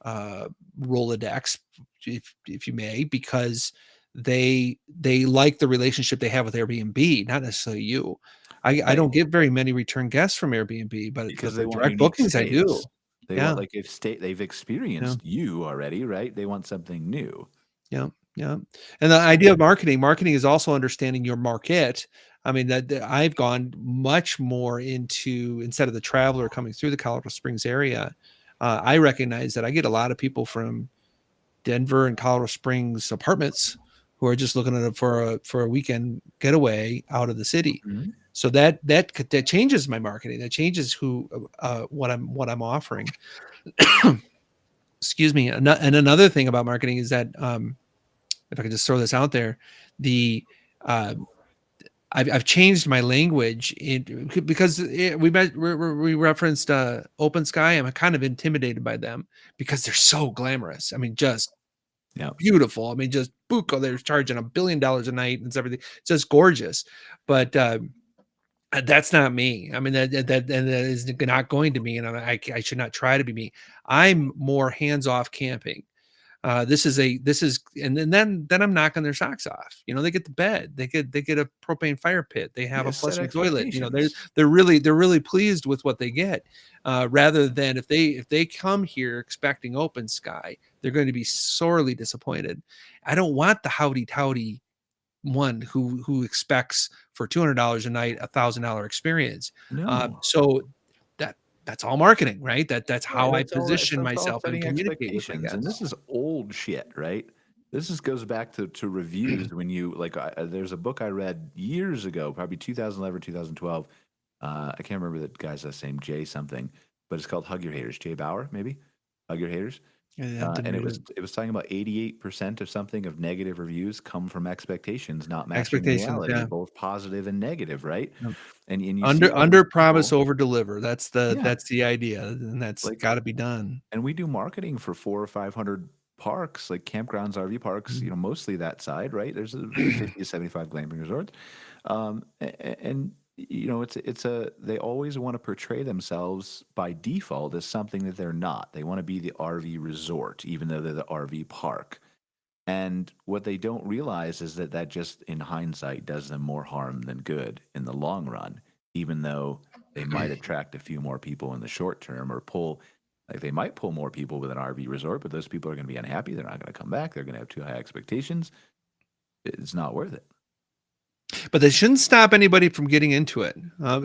Speaker 3: uh, Rolodex, if you may, because they like the relationship they have with Airbnb, not necessarily you. I
Speaker 2: Right.
Speaker 3: don't get very many return guests from Airbnb, but
Speaker 2: Because
Speaker 3: the
Speaker 2: they want
Speaker 3: direct
Speaker 2: unique
Speaker 3: bookings I do.
Speaker 2: stays. They
Speaker 3: Yeah,
Speaker 2: want like if they've
Speaker 3: yeah,
Speaker 2: experienced you already, right? They want something new.
Speaker 3: yeah, yeah. And the idea of marketing is also understanding your market. I mean, that I've gone much more into, instead of the traveler coming through the Colorado Springs area, I recognize that I get a lot of people from Denver and Colorado Springs apartments who are just looking at it for a weekend getaway out of the city.
Speaker 2: Mhm.
Speaker 3: So that changes my marketing. That changes what I'm offering. Excuse me. And another thing about marketing is that if I could just throw this out there, the uh, I've changed my language because we referenced Open Sky. I'm kind of intimidated by them because they're so glamorous. I mean, just
Speaker 2: Yeah.
Speaker 3: beautiful. I mean, just buco. They're charging $1 billion a night and it's everything. It's just gorgeous. But that's not me. I mean, that is not going to be, and I should not try to be me. I'm more hands off camping. This is, and then I'm knocking their socks off. You know, they get the bed, they get a propane fire pit, they have a
Speaker 2: Set
Speaker 3: flushing toilet. You know,
Speaker 2: expectations.
Speaker 3: they're really pleased with what they get. Rather than if they come here expecting Open Sky, they're going to be sorely disappointed. I don't want the howdy touty one who expects for $200 a night $1,000 experience.
Speaker 2: No.
Speaker 3: So that's all marketing, right? That's
Speaker 2: Yeah,
Speaker 3: how I position
Speaker 2: that's all
Speaker 3: myself and
Speaker 2: setting
Speaker 3: communicate with my
Speaker 2: expectations. And
Speaker 3: guests.
Speaker 2: this is old shit, right? goes back to reviews. When you like, there's a book I read years ago, probably 2011, 2012. I can't remember the guy's last name, Jay something, but it's called Hug Your Haters. Jay Bauer, maybe Hug Your Haters. And it was talking about 88% of something of negative reviews come from expectations not matching reality,
Speaker 3: yeah.
Speaker 2: both positive and negative, right?
Speaker 3: Yep.
Speaker 2: And you
Speaker 3: under promise, over deliver. That's the idea, and that's
Speaker 2: Like-
Speaker 3: got to be done.
Speaker 2: and we do marketing for 400 or 500 parks, like campgrounds, RV parks, mostly that side, right? There's 50 to 75 glamping resorts. And they always want to portray themselves by default as something that they're not. They want to be the RV resort, even though they're the RV park. And what they don't realize is that just in hindsight does them more harm than good in the long run, even though they might attract a few more people in the short term, or they might pull more people with an RV resort, but those people are going to be unhappy. They're not going to come back. They're going to have too high expectations. It's not worth it.
Speaker 3: But they shouldn't stop anybody from getting into it. I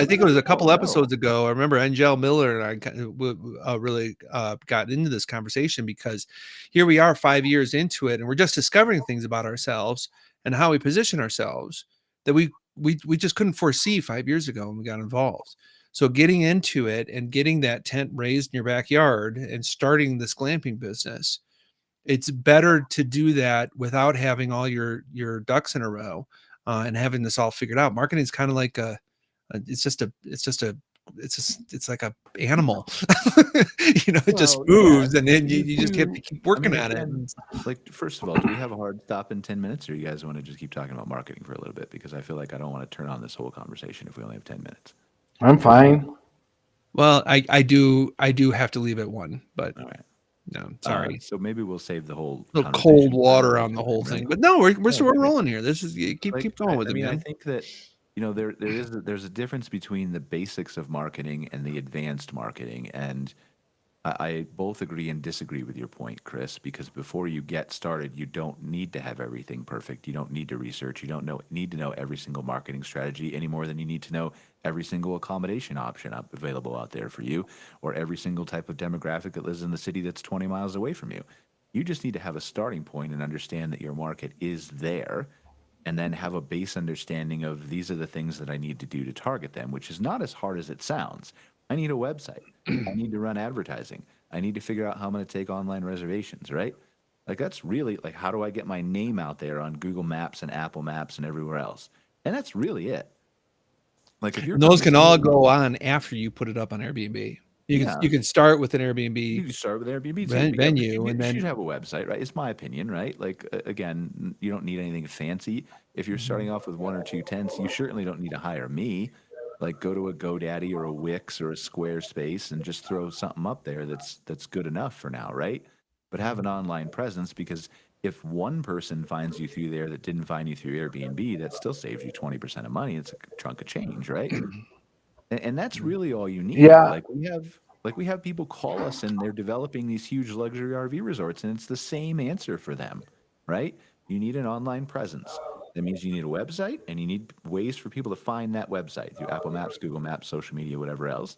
Speaker 3: think it was a couple episodes ago. I remember Angele Miller and I really got into this conversation, because here we are 5 years into it, and we're just discovering things about ourselves and how we position ourselves that we just couldn't foresee 5 years ago when we got involved. So getting into it and getting that tent raised in your backyard and starting this glamping business, it's better to do that without having all your ducks in a row. And having this all figured out. Marketing is kind of like it's like a animal. It just moves, and then you just have to keep working at it.
Speaker 2: Like, first of all, do we have a hard stop in 10 minutes, or you guys want to just keep talking about marketing for a little bit? Because I feel like I don't want to turn on this whole conversation if we only have 10 minutes.
Speaker 4: I'm fine.
Speaker 3: Well, I do have to leave at 1, but
Speaker 2: all right.
Speaker 3: No, sorry.
Speaker 2: So maybe we'll save the whole
Speaker 3: cold water on the whole thing. But no, we're still rolling here. This is keep going with it, man.
Speaker 2: I think that there's a difference between the basics of marketing and the advanced marketing, and I both agree and disagree with your point, Chris, because before you get started, you don't need to have everything perfect. You don't need to research. You don't need to know every single marketing strategy any more than you need to know every single accommodation option available out there for you, or every single type of demographic that lives in the city that's 20 miles away from you. You just need to have a starting point and understand that your market is there, and then have a base understanding of these are the things that I need to do to target them, which is not as hard as it sounds. I need a website. I need to run advertising. I need to figure out how I'm going to take online reservations, right? Like, that's really, like, how do I get my name out there on Google Maps and Apple Maps and everywhere else? And that's really it. Like, if you're,
Speaker 3: and those can all go on after you put it up on Airbnb. You can start with an Airbnb.
Speaker 2: You can start with Airbnb
Speaker 3: venue, and then
Speaker 2: you should have a website, right? It's my opinion, right? Like, again, you don't need anything fancy. If you're starting off with 1 or 2 tents, you certainly don't need to hire me. Like, go to a GoDaddy or a Wix or a Squarespace and just throw something up there that's good enough for now, right? But have an online presence, because if one person finds you through there that didn't find you through Airbnb, that still saves you 20% of money. It's a chunk of change, right? And that's really all you need.
Speaker 4: Yeah.
Speaker 2: Like we have people call us, and they're developing these huge luxury RV resorts, and it's the same answer for them, right? You need an online presence. That means you need a website, and you need ways for people to find that website through Apple Maps, Google Maps, social media, whatever else.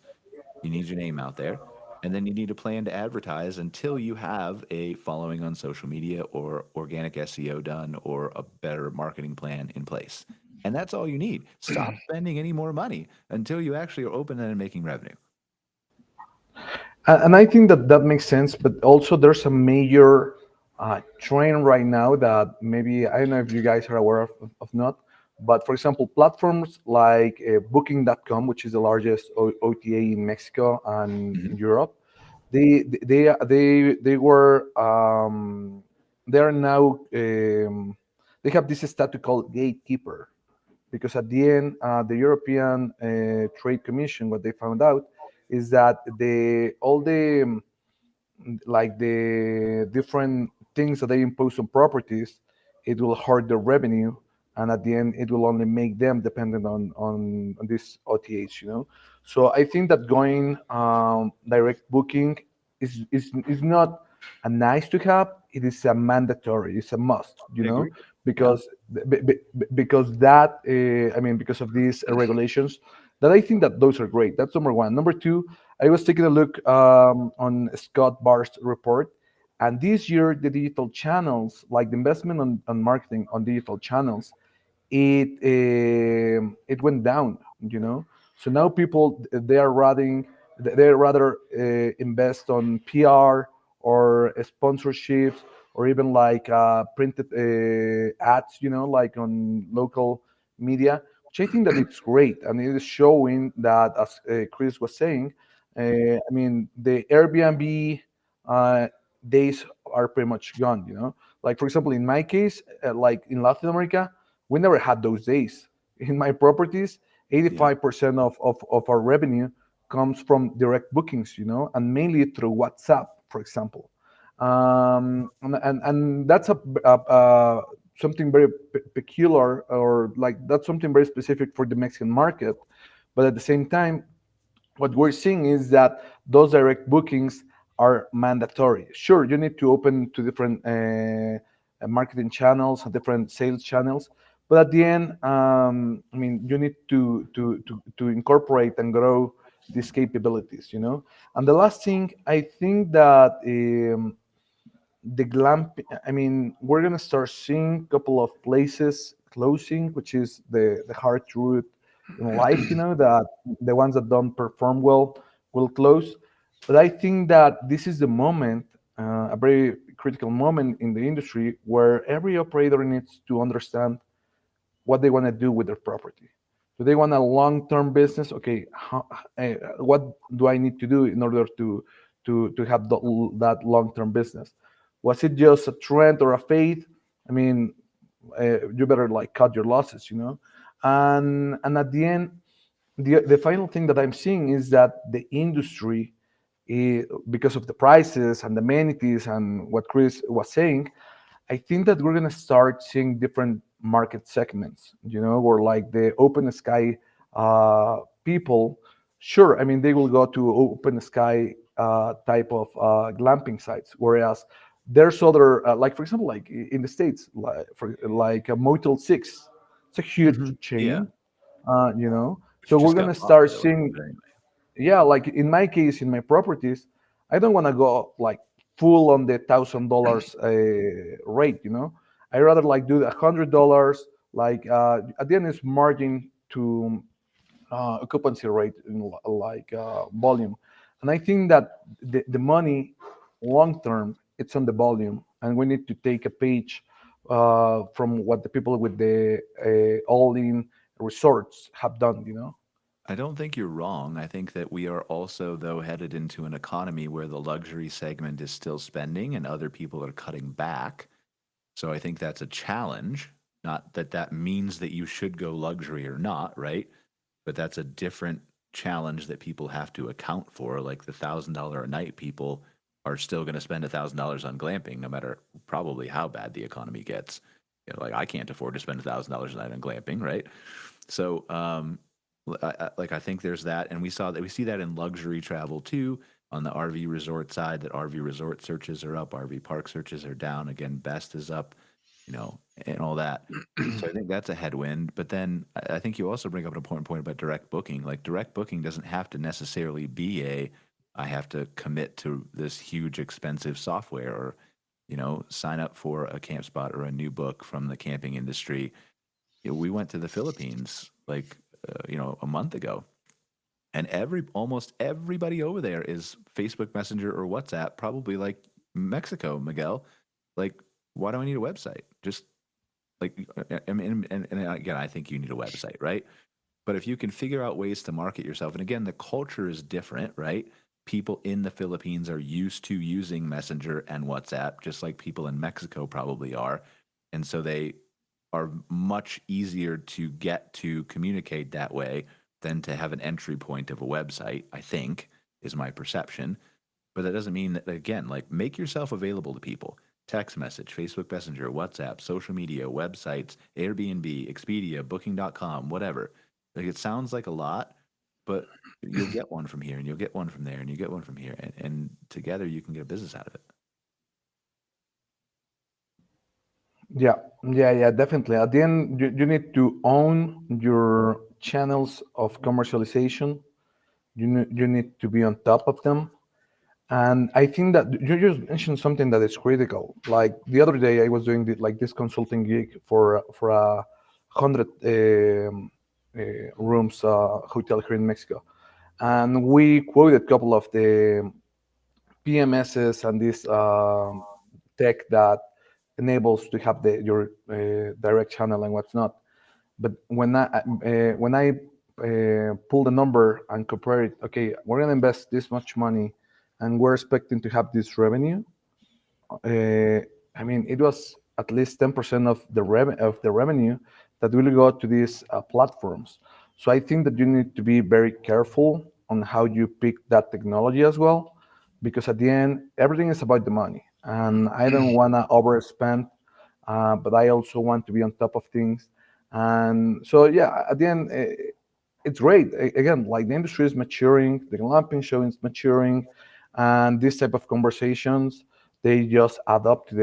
Speaker 2: You need your name out there. And then you need a plan to advertise until you have a following on social media or organic SEO done, or a better marketing plan in place. And that's all you need. Stop spending any more money until you actually are open and making revenue.
Speaker 4: And I think that makes sense, but also there's a major trend right now that maybe, I don't know if you guys are aware of not, but for example, platforms like Booking.com, which is the largest OTA in Mexico and in Europe, they are now they have this status called gatekeeper, because at the end, the European Trade Commission, what they found out is that all the different things that they impose on properties, it will hurt their revenue, and at the end, it will only make them dependent on these OTAs. So I think that going direct booking is not a nice to have. It is a mandatory. It's a must. Because because that because of these regulations, that I think that those are great. That's number one. Number two, I was taking a look on Scott Barr's report, And this year, the digital channels, like the investment on marketing on digital channels, it went down. You know, so now people they rather invest on PR or sponsorships or even like printed ads. You know, like on local media, which I think that it's great, and it is showing that, as Chris was saying, I mean, the Airbnb uh, days are pretty much gone. You know, like for example, in my case, like in Latin America, we never had those days. In my properties,
Speaker 2: Yeah.
Speaker 4: 85% of our revenue comes from direct bookings, you know, and mainly through WhatsApp, for example. And that's something very peculiar, or like that's something very specific for the Mexican market. But at the same time, what we're seeing is that those direct bookings are mandatory. Sure, you need to open to different marketing channels and different sales channels, but at the end, I mean, you need to incorporate and grow these capabilities. You know, and the last thing I think that. The glamp I mean, we're gonna start seeing a couple of places closing, which is the hard truth in life, you know, that the ones that don't perform well will close. But I think that this is the moment, a very critical moment in the industry, where every operator needs to understand what they want to do with their property. Do they want a long-term business? Okay, what do I need to do in order to have that long-term business? Was it just a trend or a fade? I mean, you better like cut your losses, you know. And at the end, the final thing that I'm seeing is that the industry, because of the prices and the amenities and what Chris was saying, I think that we're gonna start seeing different market segments, you know, or like the open sky people. Sure, I mean they will go to open sky type of glamping sites, whereas there's other like for example, like in the states, like a Motel Six, it's a huge
Speaker 2: Yeah.
Speaker 4: chain, you know. So
Speaker 2: Which
Speaker 4: we're
Speaker 2: just
Speaker 4: gonna
Speaker 2: got bought,
Speaker 4: start
Speaker 2: by the way.
Speaker 4: seeing,
Speaker 2: But anyway.
Speaker 4: yeah, like in my case, in my properties, I don't want to go like full on the $1,000 rate, you know. I rather like do the $100, like at the end is margin to occupancy rate in like volume. And I think that the money long term, it's on the volume, and we need to take a page from what the people with the all-in resorts have done, you know.
Speaker 2: I don't think you're wrong. I think that we are also, though, headed into an economy where the luxury segment is still spending and other people are cutting back. So I think that's a challenge. Not that that means that you should go luxury or not, right? But that's a different challenge that people have to account for. Like the $1,000 a night people are still going to spend $1,000 on glamping, no matter probably how bad the economy gets. You know, like I can't afford to spend $1,000 a night on glamping, right? So, like I think there's that, and we see that in luxury travel too. On the RV resort side, that RV resort searches are up, RV park searches are down. Again, best is up, you know, and all that. So I think that's a headwind. But then I think you also bring up an important point about direct booking. Like direct booking doesn't have to necessarily be I have to commit to this huge expensive software or, you know, sign up for a camp spot or a new book from the camping industry. You know, we went to the Philippines like you know, a month ago, and almost everybody over there is Facebook Messenger or WhatsApp, probably like Mexico, Miguel. Like, why do I need a website? Just like, I mean, and again, I think you need a website, right? But if you can figure out ways to market yourself, and again, the culture is different, right? People in the Philippines are used to using Messenger and WhatsApp, just like people in Mexico probably are. And so they are much easier to get to communicate that way than to have an entry point of a website, I think, is my perception. But that doesn't mean that, again, like make yourself available to people. Text message, Facebook Messenger, WhatsApp, social media, websites, Airbnb, Expedia, Booking.com, whatever. Like it sounds like a lot, but you'll get one from here and you'll get one from there and you get one from here. And together you can get a business out of it.
Speaker 4: Yeah, yeah, definitely. At the end, you need to own your channels of commercialization. You need to be on top of them. And I think that you just mentioned something that is critical. Like the other day, I was doing this consulting gig for a 100 rooms hotel here in Mexico, and we quoted a couple of the PMSs and this tech that enables to have your direct channel and what's not. But when I pull the number and compare it, okay, we're gonna invest this much money, and we're expecting to have this revenue. Uh, I mean, it was at least 10% of the revenue that will go to these platforms. So I think that you need to be very careful on how you pick that technology as well, because at the end, everything is about the money, and I don't want to overspend, but I also want to be on top of things. And so, yeah, at the end, it's great. Again, like the industry is maturing, the glamping show is maturing, and this type of conversations they just add up to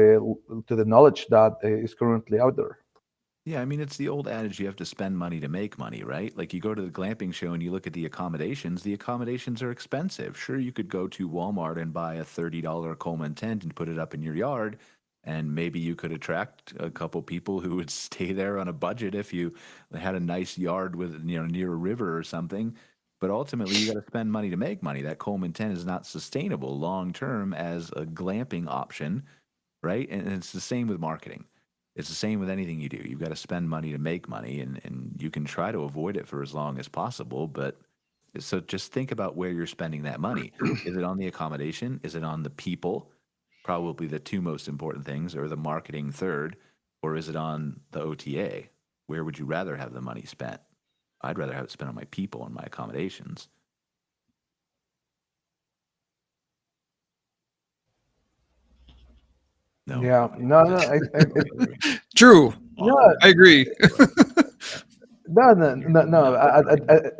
Speaker 4: the knowledge that is currently out there.
Speaker 2: Yeah, I mean, it's the old adage you have to spend money to make money, right? Like you go to the glamping show and you look at the accommodations are expensive. Sure, you could go to Walmart and buy a $30 Coleman tent and put it up in your yard, and maybe you could attract a couple people who would stay there on a budget if you had a nice yard with, near a river or something. But ultimately, you got to spend money to make money. That Coleman tent is not sustainable long term as a glamping option, right? And it's the same with marketing. It's the same with anything you do. You've got to spend money to make money, and you can try to avoid it for as long as possible. But so just think about where you're spending that money. Is it on the accommodation? Is it on the people? Probably the two most important things, or the marketing third, or is it on the OTA? Where would you rather have the money spent? I'd rather have it spent on my people and my accommodations. No,
Speaker 4: Yeah, no, no,
Speaker 3: True.
Speaker 4: no,
Speaker 3: I agree.
Speaker 4: no.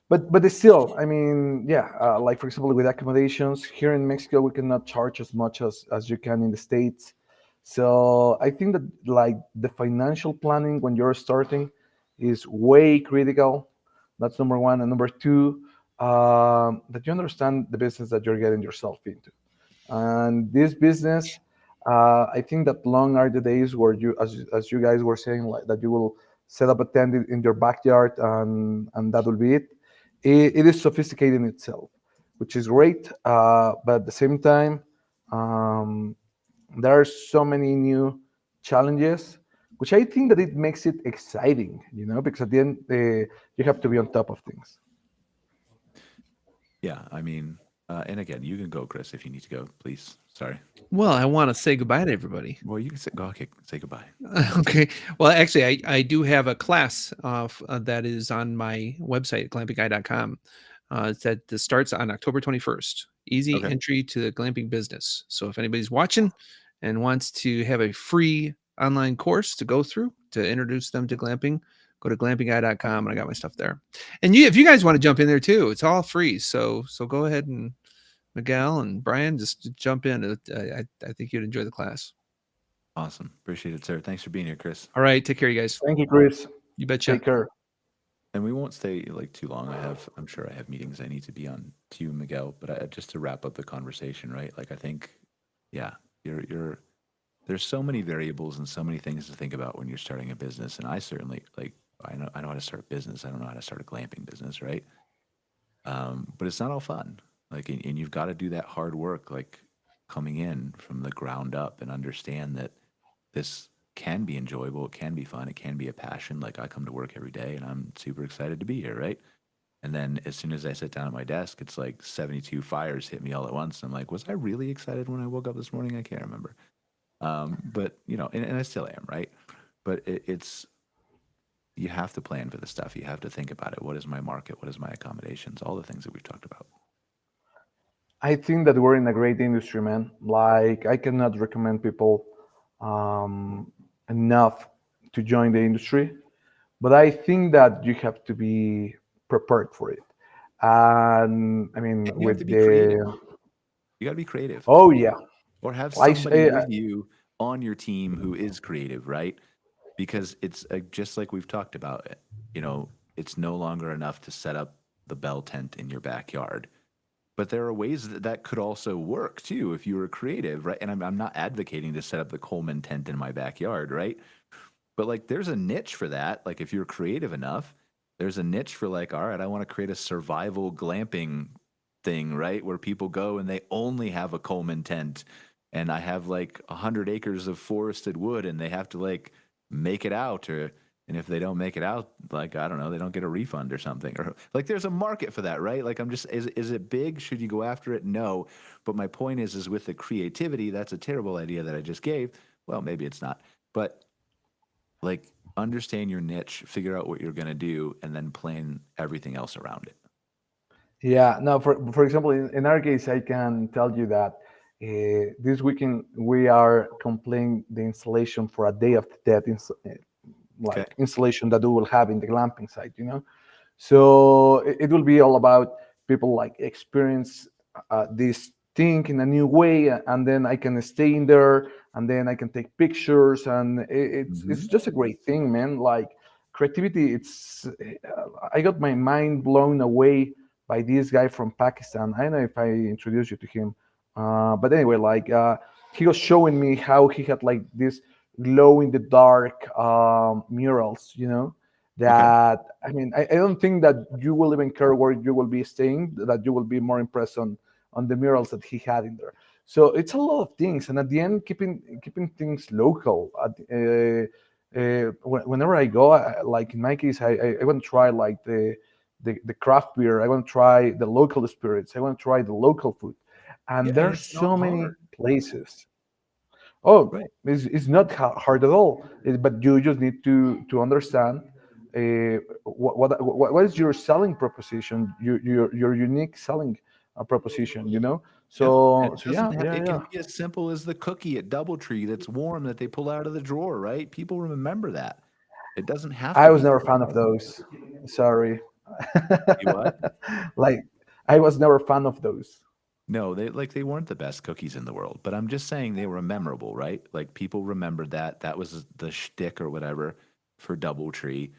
Speaker 4: But it's still, I mean, yeah, like for example, with accommodations here in Mexico, we cannot charge as much as you can in the States. So I think that like the financial planning when you're starting is way critical. That's number one, and number two, that you understand the business that you're getting yourself into. And this business, I think that long are the days where you, as you guys were saying, like that you will set up a tent in your backyard, and that will be it. It is sophisticated in itself, which is great. But at the same time, um, there are so many new challenges, which I think that it makes it exciting, because at the end, you have to be on top of things.
Speaker 2: Yeah, I mean, and again, you can go, Chris, if you need to go, please. Sorry.
Speaker 3: Well, I want to say goodbye to everybody.
Speaker 2: Well, you can say, go, okay, say goodbye.
Speaker 3: Okay. Well, actually, I do have a class that is on my website, glampingguy.com. That starts on October 21st. Easy
Speaker 2: Okay.
Speaker 3: entry to the glamping business. So if anybody's watching and wants to have a free online course to go through to introduce them to glamping, go to glampingguy.com, and I got my stuff there. And if you guys want to jump in there too, it's all free. So go ahead, and Miguel and Brian, just jump in. I think you'd enjoy the class.
Speaker 2: Awesome. Appreciate it, sir. Thanks for being here, Chris.
Speaker 3: All right. Take care, you guys.
Speaker 4: Thank you, Chris.
Speaker 3: You betcha.
Speaker 4: Take care.
Speaker 2: And we won't stay like too long. I'm sure I have meetings I need to be on too, Miguel. But just to wrap up the conversation, right? Like I think, yeah, there's so many variables and so many things to think about when you're starting a business. And I certainly I know how to start a business. I don't know how to start a glamping business, right? But it's not all fun. Like, and you've got to do that hard work, like coming in from the ground up and understand that this can be enjoyable, it can be fun, it can be a passion. Like I come to work every day and I'm super excited to be here, right? And then as soon as I sit down at my desk, it's like 72 fires hit me all at once. I'm like, was I really excited when I woke up this morning? I can't remember. But and I still am, right? But it's you have to plan for the stuff. You have to think about it. What is my market? What is my accommodations? All the things that we've talked about.
Speaker 4: I think that we're in a great industry, man. Like I cannot recommend people enough to join the industry, but I think that you have to be prepared for it. And I mean,
Speaker 2: You have to
Speaker 4: with
Speaker 2: be creative.
Speaker 4: the
Speaker 2: You got to be creative.
Speaker 4: oh yeah,
Speaker 2: Or have
Speaker 4: I
Speaker 2: somebody
Speaker 4: say
Speaker 2: with you on your team who is creative, right? Because it's just like we've talked about it. It's no longer enough to set up the bell tent in your backyard. but there are ways that that could also work too if you were creative, right? And I'm not advocating to set up the Coleman tent in my backyard, right? But like there's a niche for that. Like if you're creative enough, there's a niche for like, all right, I want to create a survival glamping thing, right? Where people go and they only have a Coleman tent, and I have like 100 acres of forested wood, and they have to like make it out, or and if they don't make it out, like I don't know, they don't get a refund or something, or like there's a market for that, right? Like I'm just, is it big? Should you go after it? No, but my point is with the creativity, that's a terrible idea that I just gave. Well, maybe it's not, but like understand your niche, figure out what you're going to do, and then plan everything else around it.
Speaker 4: Yeah, no, for example, in our case, I can tell you that this weekend we are completing the installation for a Day of the Dead
Speaker 2: Okay.
Speaker 4: like installation that we will have in the glamping site, you know. So it will be all about people like experience this thing in a new way, and then I can stay in there, and then I can take pictures, and it's
Speaker 2: Mm-hmm.
Speaker 4: just a great thing, man. Like creativity, I got my mind blown away by this guy from Pakistan. I don't know if I introduced you to him, but anyway, like he was showing me how he had like this glow in the dark murals, you know,
Speaker 2: Okay.
Speaker 4: that I mean, I don't think that you will even care where you will be staying, that you will be more impressed on the murals that he had in there. So it's a lot of things, and at the end, keeping things local. Whenever I go, like in my case, I want to try like the craft beer. I want to try the local spirits. I want to try the local food,
Speaker 2: Yeah,
Speaker 4: and
Speaker 2: and
Speaker 4: there's
Speaker 2: it's not
Speaker 4: so many
Speaker 2: hard,
Speaker 4: places. Oh,
Speaker 2: right?
Speaker 4: it's not hard at all. But you just need to understand what is your selling proposition, your unique selling proposition. You know.
Speaker 2: Yep. And
Speaker 4: So
Speaker 2: it
Speaker 4: so
Speaker 2: doesn't
Speaker 4: yeah,
Speaker 2: have,
Speaker 4: yeah,
Speaker 2: it
Speaker 4: yeah.
Speaker 2: can be as simple as the cookie at DoubleTree that's warm that they pull out of the drawer, right? People remember that. It doesn't have
Speaker 4: I
Speaker 2: to
Speaker 4: was
Speaker 2: be
Speaker 4: never a fan of those. Sorry.
Speaker 2: you what?
Speaker 4: Like I was never a fan of those.
Speaker 2: No, they weren't the best cookies in the world, but I'm just saying they were memorable, right? Like people remembered that. That was the shtick or whatever for DoubleTree.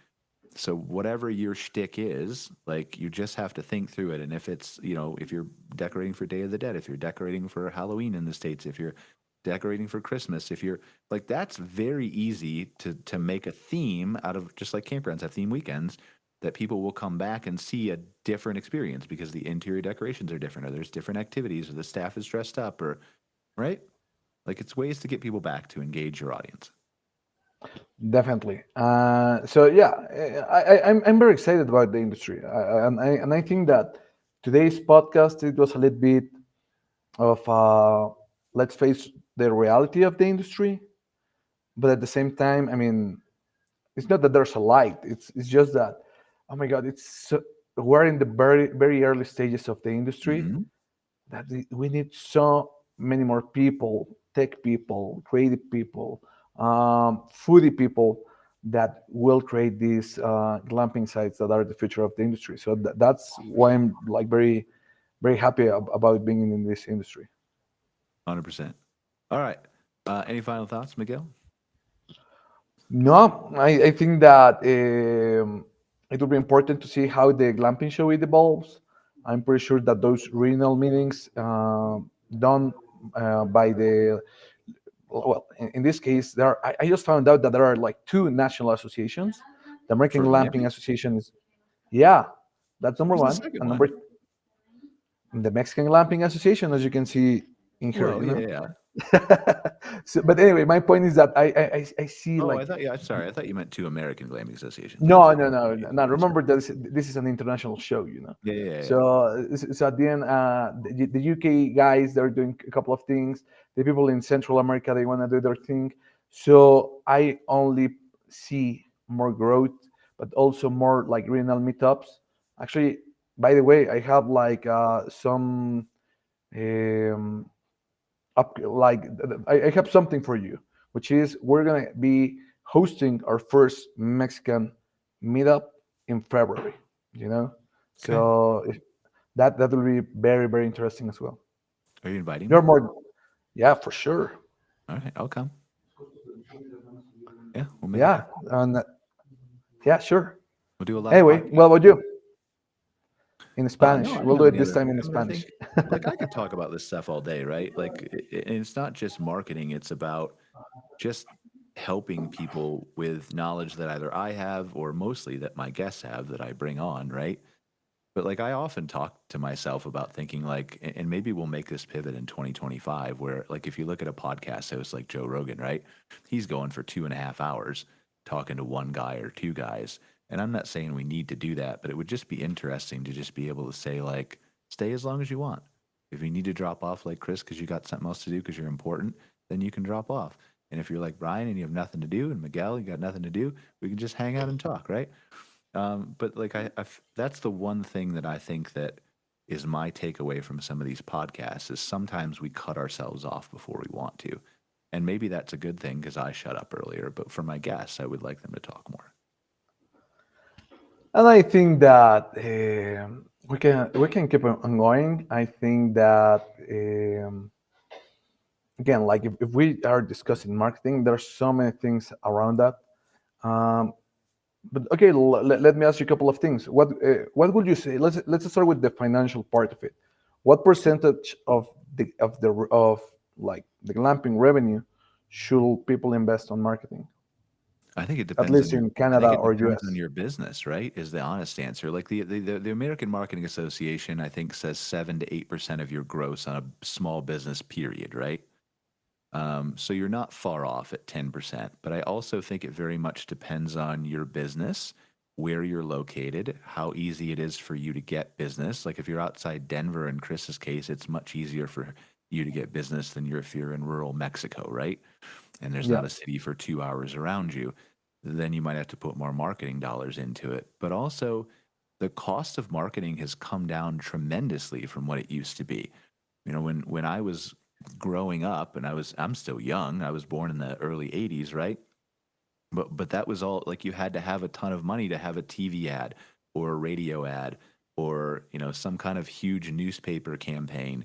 Speaker 2: So whatever your shtick is, like you just have to think through it. And if it's, if you're decorating for Day of the Dead, if you're decorating for Halloween in the States, if you're decorating for Christmas, if you're like, that's very easy to make a theme out of, just like campgrounds have theme weekends, that people will come back and see a different experience because the interior decorations are different, or there's different activities, or the staff is dressed up, or right. Like it's ways to get people back to engage your audience.
Speaker 4: Definitely. So yeah, I'm very excited about the industry, and I think that today's podcast it was a little bit of let's face the reality of the industry, but at the same time, I mean, it's not that there's a light. It's just that, oh my God, we're in the very early stages of the industry,
Speaker 2: Mm-hmm.
Speaker 4: that we need so many more people, tech people, creative people, foodie people that will create these glamping sites that are the future of the industry. So that's why I'm like very happy about being in this industry.
Speaker 2: 100%. All right. Any final thoughts, Miguel?
Speaker 4: No, I think that it will be important to see how the glamping show it evolves. I'm pretty sure that those regional meetings done by the well, in this case, I just found out that there are like two national associations. The American
Speaker 2: For
Speaker 4: Glamping
Speaker 2: glamping?
Speaker 4: Association is, yeah, that's number
Speaker 2: Who's the
Speaker 4: one,
Speaker 2: second
Speaker 4: and
Speaker 2: one?
Speaker 4: the Mexican Glamping Association, as you can see in here,
Speaker 2: Well,
Speaker 4: you
Speaker 2: yeah,
Speaker 4: know.
Speaker 2: yeah.
Speaker 4: So, but anyway, my point is that I see
Speaker 2: Oh,
Speaker 4: like
Speaker 2: I'm sorry. I thought you meant two American glamping associations.
Speaker 4: no,
Speaker 2: I
Speaker 4: no, no,
Speaker 2: get
Speaker 4: no.
Speaker 2: confused.
Speaker 4: Remember that this is an international show, you know.
Speaker 2: Yeah, yeah, yeah.
Speaker 4: So at the end, the UK guys they're doing a couple of things. The people in Central America they want to do their thing. So I only see more growth, but also more like regional meetups. Actually, by the way, I have like some um, like I have something for you, which is we're gonna be hosting our first Mexican meetup in February. You know,
Speaker 2: Okay.
Speaker 4: so that will be very interesting as well.
Speaker 2: Are you inviting
Speaker 4: You're
Speaker 2: me?
Speaker 4: more, yeah, for sure.
Speaker 2: All right, I'll come. Yeah, we'll make it
Speaker 4: Yeah,
Speaker 2: happen.
Speaker 4: and yeah, sure.
Speaker 2: We'll do a live
Speaker 4: Anyway,
Speaker 2: podcast.
Speaker 4: what about you? in Spanish.
Speaker 2: No, I'm
Speaker 4: We'll do
Speaker 2: on
Speaker 4: it
Speaker 2: the
Speaker 4: this
Speaker 2: other
Speaker 4: time in
Speaker 2: hand. I mean, I
Speaker 4: Spanish.
Speaker 2: think like I could talk about this stuff all day, right? Like, and it's not just marketing; it's about just helping people with knowledge that either I have or mostly that my guests have that I bring on, right? But like I often talk to myself about thinking like, and maybe we'll make this pivot in 2025, where like if you look at a podcast host like Joe Rogan, right? He's going for 2.5 hours talking to one guy or two guys. And I'm not saying we need to do that, but it would just be interesting to just be able to say like, stay as long as you want. If you need to drop off like Chris because you got something else to do because you're important, then you can drop off. And if you're like Brian and you have nothing to do, and Miguel, you got nothing to do, we can just hang out and talk, right? But like that's the one thing that I think that is my takeaway from some of these podcasts is sometimes we cut ourselves off before we want to, and maybe that's a good thing because I shut up earlier. But for my guests, I would like them to talk more.
Speaker 4: And I think that we can keep on going. I think that again, like if we are discussing marketing, there's so many things around that. Um, but okay, let me ask you a couple of things. What would you say? Let's start with the financial part of it. What percentage of like the glamping revenue should people invest on marketing?
Speaker 2: I think it
Speaker 4: At
Speaker 2: depends on
Speaker 4: least
Speaker 2: your.
Speaker 4: in
Speaker 2: I think
Speaker 4: Canada
Speaker 2: it
Speaker 4: or
Speaker 2: depends on
Speaker 4: US.
Speaker 2: your business, right? Is the honest answer. Like the American Marketing Association, I think says 7 to 8% of your gross on a small business period, right? So you're not far off at 10%, but I also think it very much depends on your business, where you're located, how easy it is for you to get business. Like if you're outside Denver, in Chris's case, it's much easier for you to get business than if you're in rural Mexico, right? And there's
Speaker 4: Yeah.
Speaker 2: not a city for 2 hours around you. Then you might have to put more marketing dollars into it. But also, the cost of marketing has come down tremendously from what it used to be. You know, when I was growing up, and I'm still young. I was born in the early '80s, right? But that was all like you had to have a ton of money to have a TV ad or a radio ad or some kind of huge newspaper campaign.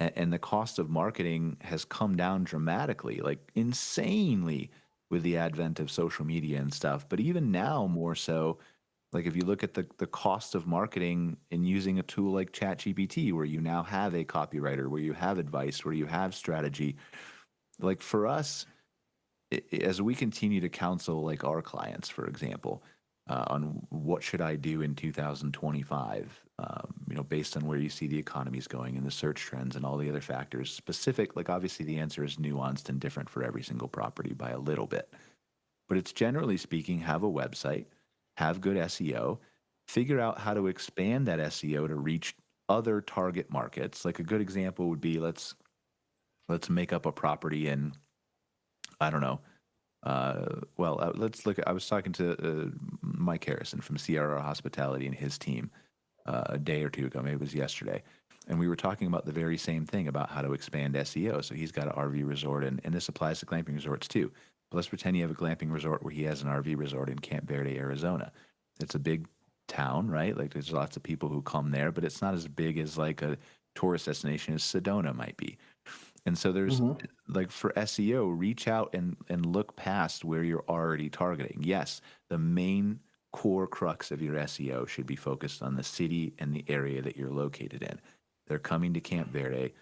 Speaker 2: And the cost of marketing has come down dramatically, like insanely, with the advent of social media and stuff. But even now, more so, like if you look at the cost of marketing and using a tool like ChatGPT, where you now have a copywriter, where you have advice, where you have strategy, like for us, as we continue to counsel like our clients, for example, on what should I do in 2025, based on where you see the economy's going and the search trends and all the other factors, specific, like obviously the answer is nuanced and different for every single property by a little bit. But it's generally speaking, have a website, have good SEO, figure out how to expand that SEO to reach other target markets. Like a good example would be let's make up a property in, I don't know. Let's look. I was talking to Mike Harrison from CRR Hospitality and his team a day or two ago. Maybe it was yesterday, and we were talking about the very same thing about how to expand SEO. So he's got an RV resort, and this applies to glamping resorts too. But let's pretend you have a glamping resort where he has an RV resort in Camp Verde, Arizona. It's a big town, right? Like there's lots of people who come there, but it's not as big as like a tourist destination as Sedona might be. And so there's
Speaker 4: Hmm.
Speaker 2: like for SEO, reach out and look past where you're already targeting. Yes, the main core crux of your SEO should be focused on the city and the area that you're located in. They're coming to Camp Verde.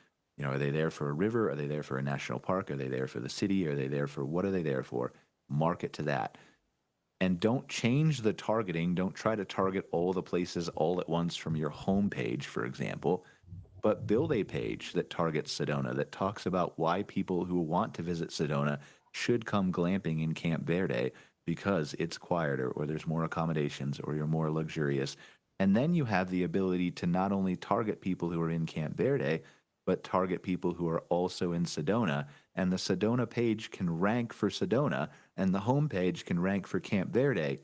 Speaker 2: Are they there for a river? Are they there for a national park? Are they there for the city? Are they there for what are they there for? Market to that. And don't change the targeting. Don't try to target all the places all at once from your homepage, for example, but build a page that targets Sedona, that talks about why people who want to visit Sedona should come glamping in Camp Verde because it's quieter or there's more accommodations or you're more luxurious. And then you have the ability to not only target people who are in Camp Verde, but target people who are also in Sedona. And the Sedona page can rank for Sedona and the homepage can rank for Camp Verde.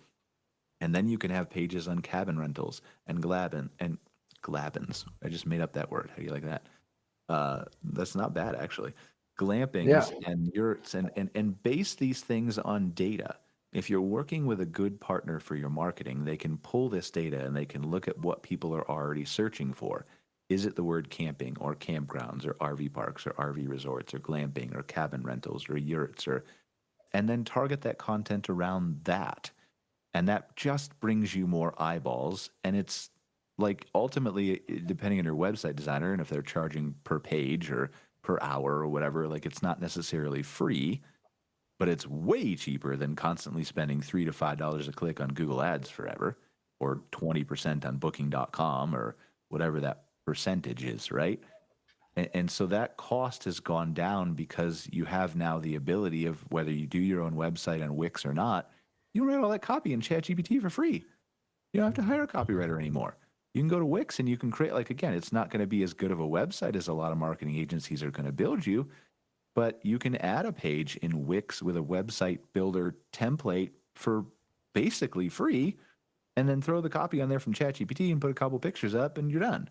Speaker 2: And then you can have pages on cabin rentals and glabins. I just made up that word. How do you like that? That's not bad, actually.
Speaker 4: Yeah.
Speaker 2: Glampings and yurts and base these things on data. If you're working with a good partner for your marketing, they can pull this data and they can look at what people are already searching for. Is it the word camping or campgrounds or RV parks or RV resorts or glamping or cabin rentals or yurts and then target that content around that. And that just brings you more eyeballs and it's like ultimately, depending on your website designer and if they're charging per page or per hour or whatever, like it's not necessarily free, but it's way cheaper than constantly spending $3 to $5 a click on Google Ads forever, or 20% on Booking.com or whatever that percentage is, right? And so that cost has gone down because you have now the ability of, whether you do your own website on Wix or not, you can write all that copy in ChatGPT for free. You don't have to hire a copywriter anymore. You can go to Wix and you can create, like, again, it's not going to be as good of a website as a lot of marketing agencies are going to build you, but you can add a page in Wix with a website builder template for basically free, and then throw the copy on there from ChatGPT and put a couple pictures up and you're done.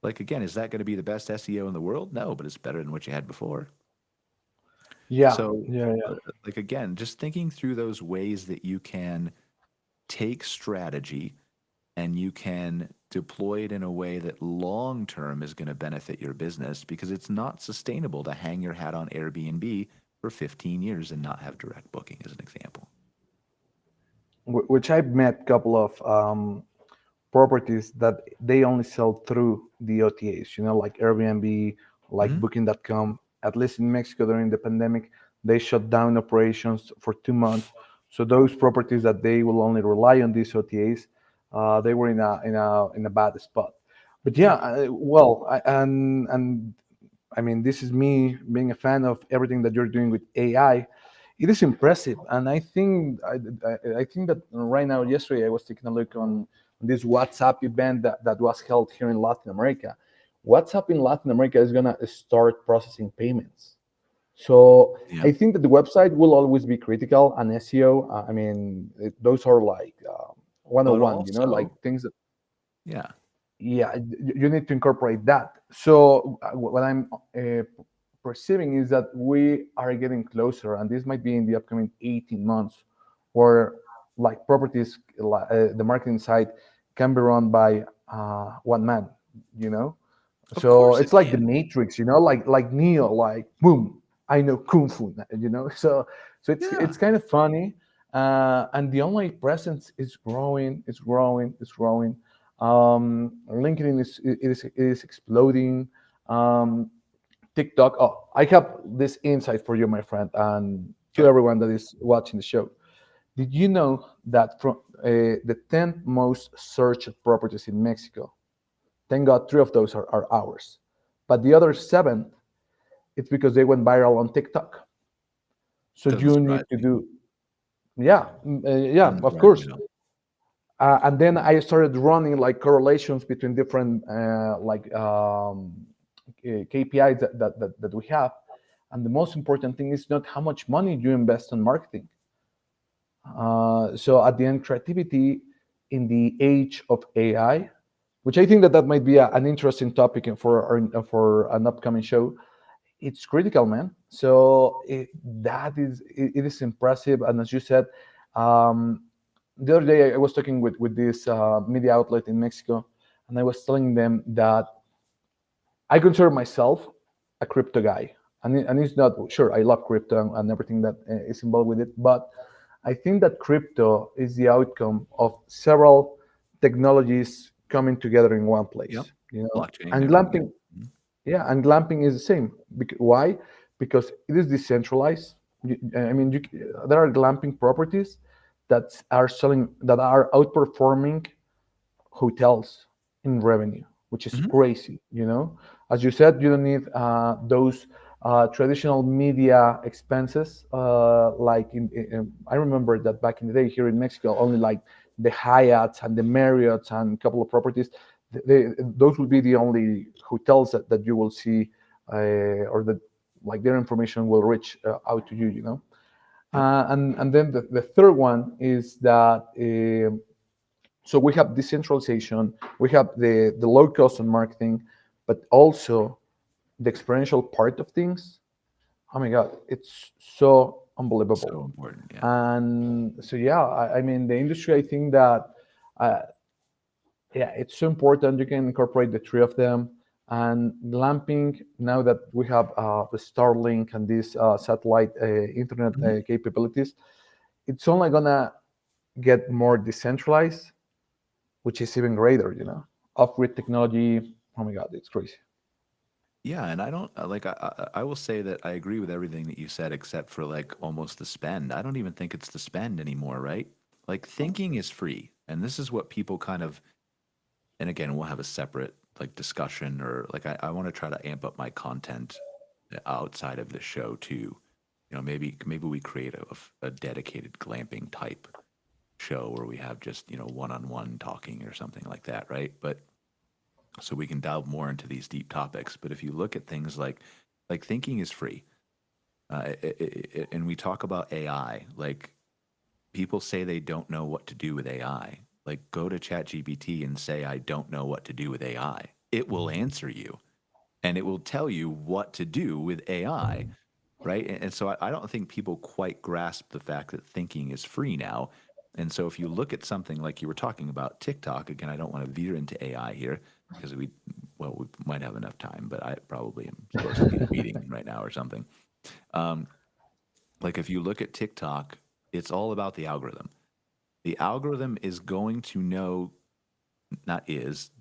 Speaker 2: Like, again, is that going to be the best SEO in the world? No, but it's better than what you had before.
Speaker 4: Yeah,
Speaker 2: So,
Speaker 4: yeah, yeah.
Speaker 2: like, again, just thinking through those ways that you can take strategy and you can deploy it in a way that long term is going to benefit your business, because it's not sustainable to hang your hat on Airbnb for 15 years and not have direct booking, as an example.
Speaker 4: Which I've met a couple of properties that they only sell through the OTAs, like Airbnb, like
Speaker 2: Mhm.
Speaker 4: Booking.com. At least in Mexico during the pandemic, they shut down operations for 2 months. So those properties that they will only rely on these OTAs, they were in a bad spot. But yeah, well, and I mean, this is me being a fan of everything that you're doing with AI. It is impressive, and I think that right now, yesterday, I was taking a look on this WhatsApp event that was held here in Latin America. WhatsApp in Latin America is gonna start processing payments. So
Speaker 2: Yeah.
Speaker 4: I think that the website will always be critical, and SEO. I mean, those are like
Speaker 2: But
Speaker 4: 101. Like
Speaker 2: also,
Speaker 4: things that,
Speaker 2: yeah.
Speaker 4: yeah, you need to incorporate that. So what I'm perceiving is that we are getting closer, and this might be in the upcoming 18 months, where like properties, the marketing side can be run by one man. You know,
Speaker 2: Of
Speaker 4: so
Speaker 2: course it
Speaker 4: it's like the
Speaker 2: can.
Speaker 4: Matrix. Like Neo, like boom, I know kung fu. So
Speaker 2: Yeah.
Speaker 4: it's kind of funny, and the online presence is growing. It's growing. It's growing. LinkedIn is exploding. Um, TikTok. Oh, I have this insight for you, my friend, and to
Speaker 2: Okay.
Speaker 4: everyone that is watching the show. Did you know that from the 10 most searched properties in Mexico, thank God 3 of those are ours, but the other 7, it's because they went viral on TikTok. So
Speaker 2: Doesn't
Speaker 4: you
Speaker 2: surprise
Speaker 4: need to
Speaker 2: me.
Speaker 4: do, yeah, yeah,
Speaker 2: Doesn't
Speaker 4: of
Speaker 2: surprise me
Speaker 4: course.
Speaker 2: at all.
Speaker 4: And then I started running like correlations between different KPIs that we have. And the most important thing is not how much money you invest in marketing. So at the end, creativity in the age of AI, which I think that might be an interesting topic for an upcoming show. It's critical, man. So it is impressive. And as you said, um, the other day I was talking with this media outlet in Mexico, and I was telling them that I consider myself a crypto guy, and it's not sure. I love crypto and everything that is involved with it, but I think that crypto is the outcome of several technologies coming together in one
Speaker 2: Yep.
Speaker 4: place.
Speaker 2: Blockchain and
Speaker 4: And
Speaker 2: everything. Yep.
Speaker 4: glamping, yeah, and glamping is the same. Why? Because it is decentralized. I mean, there are glamping properties that are outperforming hotels in revenue, which is
Speaker 2: Mhm.
Speaker 4: crazy. As you said, you don't need those traditional media expenses. I remember that back in the day here in Mexico, only like the Hyatts and the Marriotts and a couple of properties. Those would be the only hotels that you will see, or that like their information will reach out to you.
Speaker 2: Yep.
Speaker 4: And then the third one is that. So we have decentralization, we have the low cost on marketing, but also the experiential part of things. Oh my God, it's so
Speaker 2: So
Speaker 4: unbelievable.
Speaker 2: important. Yeah.
Speaker 4: And so yeah, I mean the industry. I think that uh, yeah, it's so important. You can incorporate the 3 of them. And glamping, now that we have the Starlink and these satellite internet
Speaker 2: Mhm.
Speaker 4: capabilities, it's only gonna get more decentralized, which is even greater. off-grid technology. Oh my God, it's crazy.
Speaker 2: Yeah, and I don't like I will say that I agree with everything that you said except for like almost the spend. I don't even think it's the spend anymore, right? Like thinking is free. And this is what people kind of, and again, we'll have a separate like discussion, or like I want to try to amp up my content outside of the show too. You know, maybe we create a dedicated glamping type show where we have just, you know, one-on-one talking or something like that, right? But so we can delve more into these deep topics. But if you look at things like thinking is free, and we talk about AI, like people say they don't know what to do with AI. Like go to ChatGPT and say, I don't know what to do with AI. It will answer you and it will tell you what to do with AI, right? And so I don't think people quite grasp the fact that thinking is free now. And so if you look at something like you were talking about TikTok, again, I don't want to veer into AI here because we might have enough time, but I probably am supposed to be in a meeting right now or something. Like if you look at TikTok, it's all about the algorithm. The algorithm is going to know,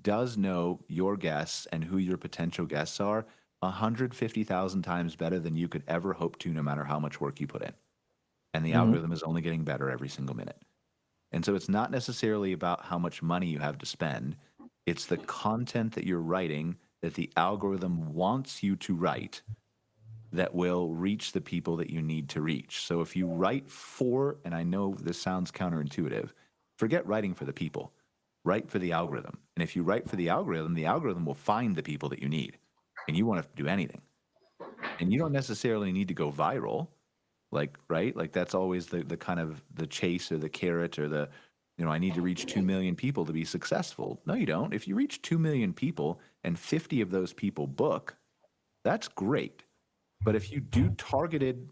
Speaker 2: does know your guests and who your potential guests are 150,000 times better than you could ever hope to, no matter how much work you put in. And the algorithm is only getting better every single minute. And so it's not necessarily about how much money you have to spend. It's the content that you're writing that the algorithm wants you to write that will reach the people that you need to reach. So if you write for, and I know this sounds counterintuitive, forget writing for the people, write for the algorithm. And if you write for the algorithm will find the people that you need, and you won't have to do anything. And you don't necessarily need to go viral, like, right? Like that's always the kind of the chase or the carrot or the, you know, I need to reach 2 million people to be successful. No, you don't. If you reach 2 million people and 50 of those people book, that's great. But if you do targeted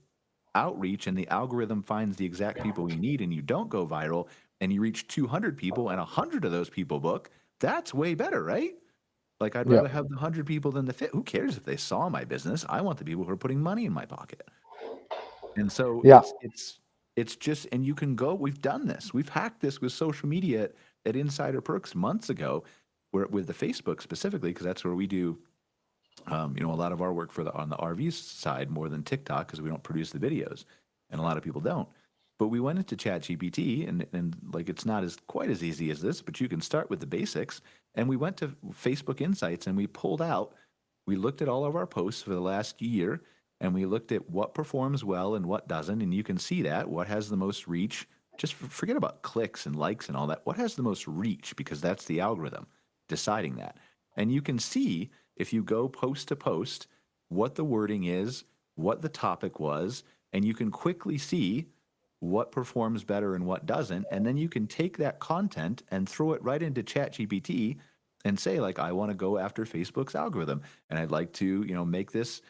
Speaker 2: outreach and the algorithm finds the exact people you need and you don't go viral and you reach 200 people and 100 of those people book, that's way better, right? Like I'd rather have the 100 people than the 50. Who cares if they saw my business? I want the people who are putting money in my pocket. And so
Speaker 4: Yeah.
Speaker 2: it's just, and you can go, we've done this. We've hacked this with social media at Insider Perks months ago, where with the Facebook specifically, because that's where we do you know, a lot of our work on the RV side more than TikTok because we don't produce the videos, and a lot of people don't. But we went into ChatGPT, and like it's not quite as easy as this, but you can start with the basics. And we went to Facebook Insights and we looked at all of our posts for the last year, and we looked at what performs well and what doesn't, and you can see that what has the most reach. Just forget about clicks and likes and all that. What has the most reach? Because that's the algorithm deciding that. And you can see if you go post to post what the wording is, what the topic was, and you can quickly see what performs better and what doesn't. And then you can take that content and throw it right into ChatGPT and say, like, I want to go after Facebook's algorithm, and I'd like to, you know, make this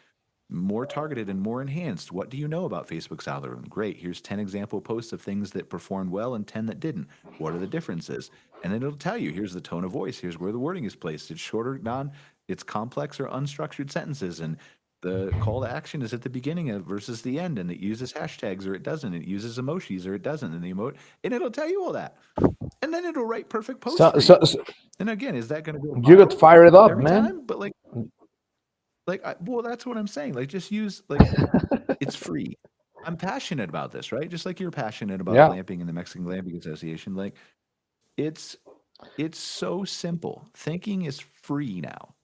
Speaker 2: more targeted and more enhanced. What do you know about Facebook's algorithm? Great. Here's 10 example posts of things that performed well and 10 that didn't. What are the differences? And then it'll tell you, here's the tone of voice. Here's where the wording is placed. It's shorter, it's complex or unstructured sentences. And the call to action is at the beginning of versus the end. And it uses hashtags or it doesn't. It uses emojis or it doesn't. And and it'll tell you all that. And then it'll write perfect posts for you. And again, is that going to go
Speaker 4: You got fired up,
Speaker 2: every
Speaker 4: man.
Speaker 2: time? But well, that's what I'm saying. Like, just use, like, it's free. I'm passionate about this, right? Just like you're passionate about glamping and the Mexican Glamping Association. Like, it's so simple. Thinking is free now.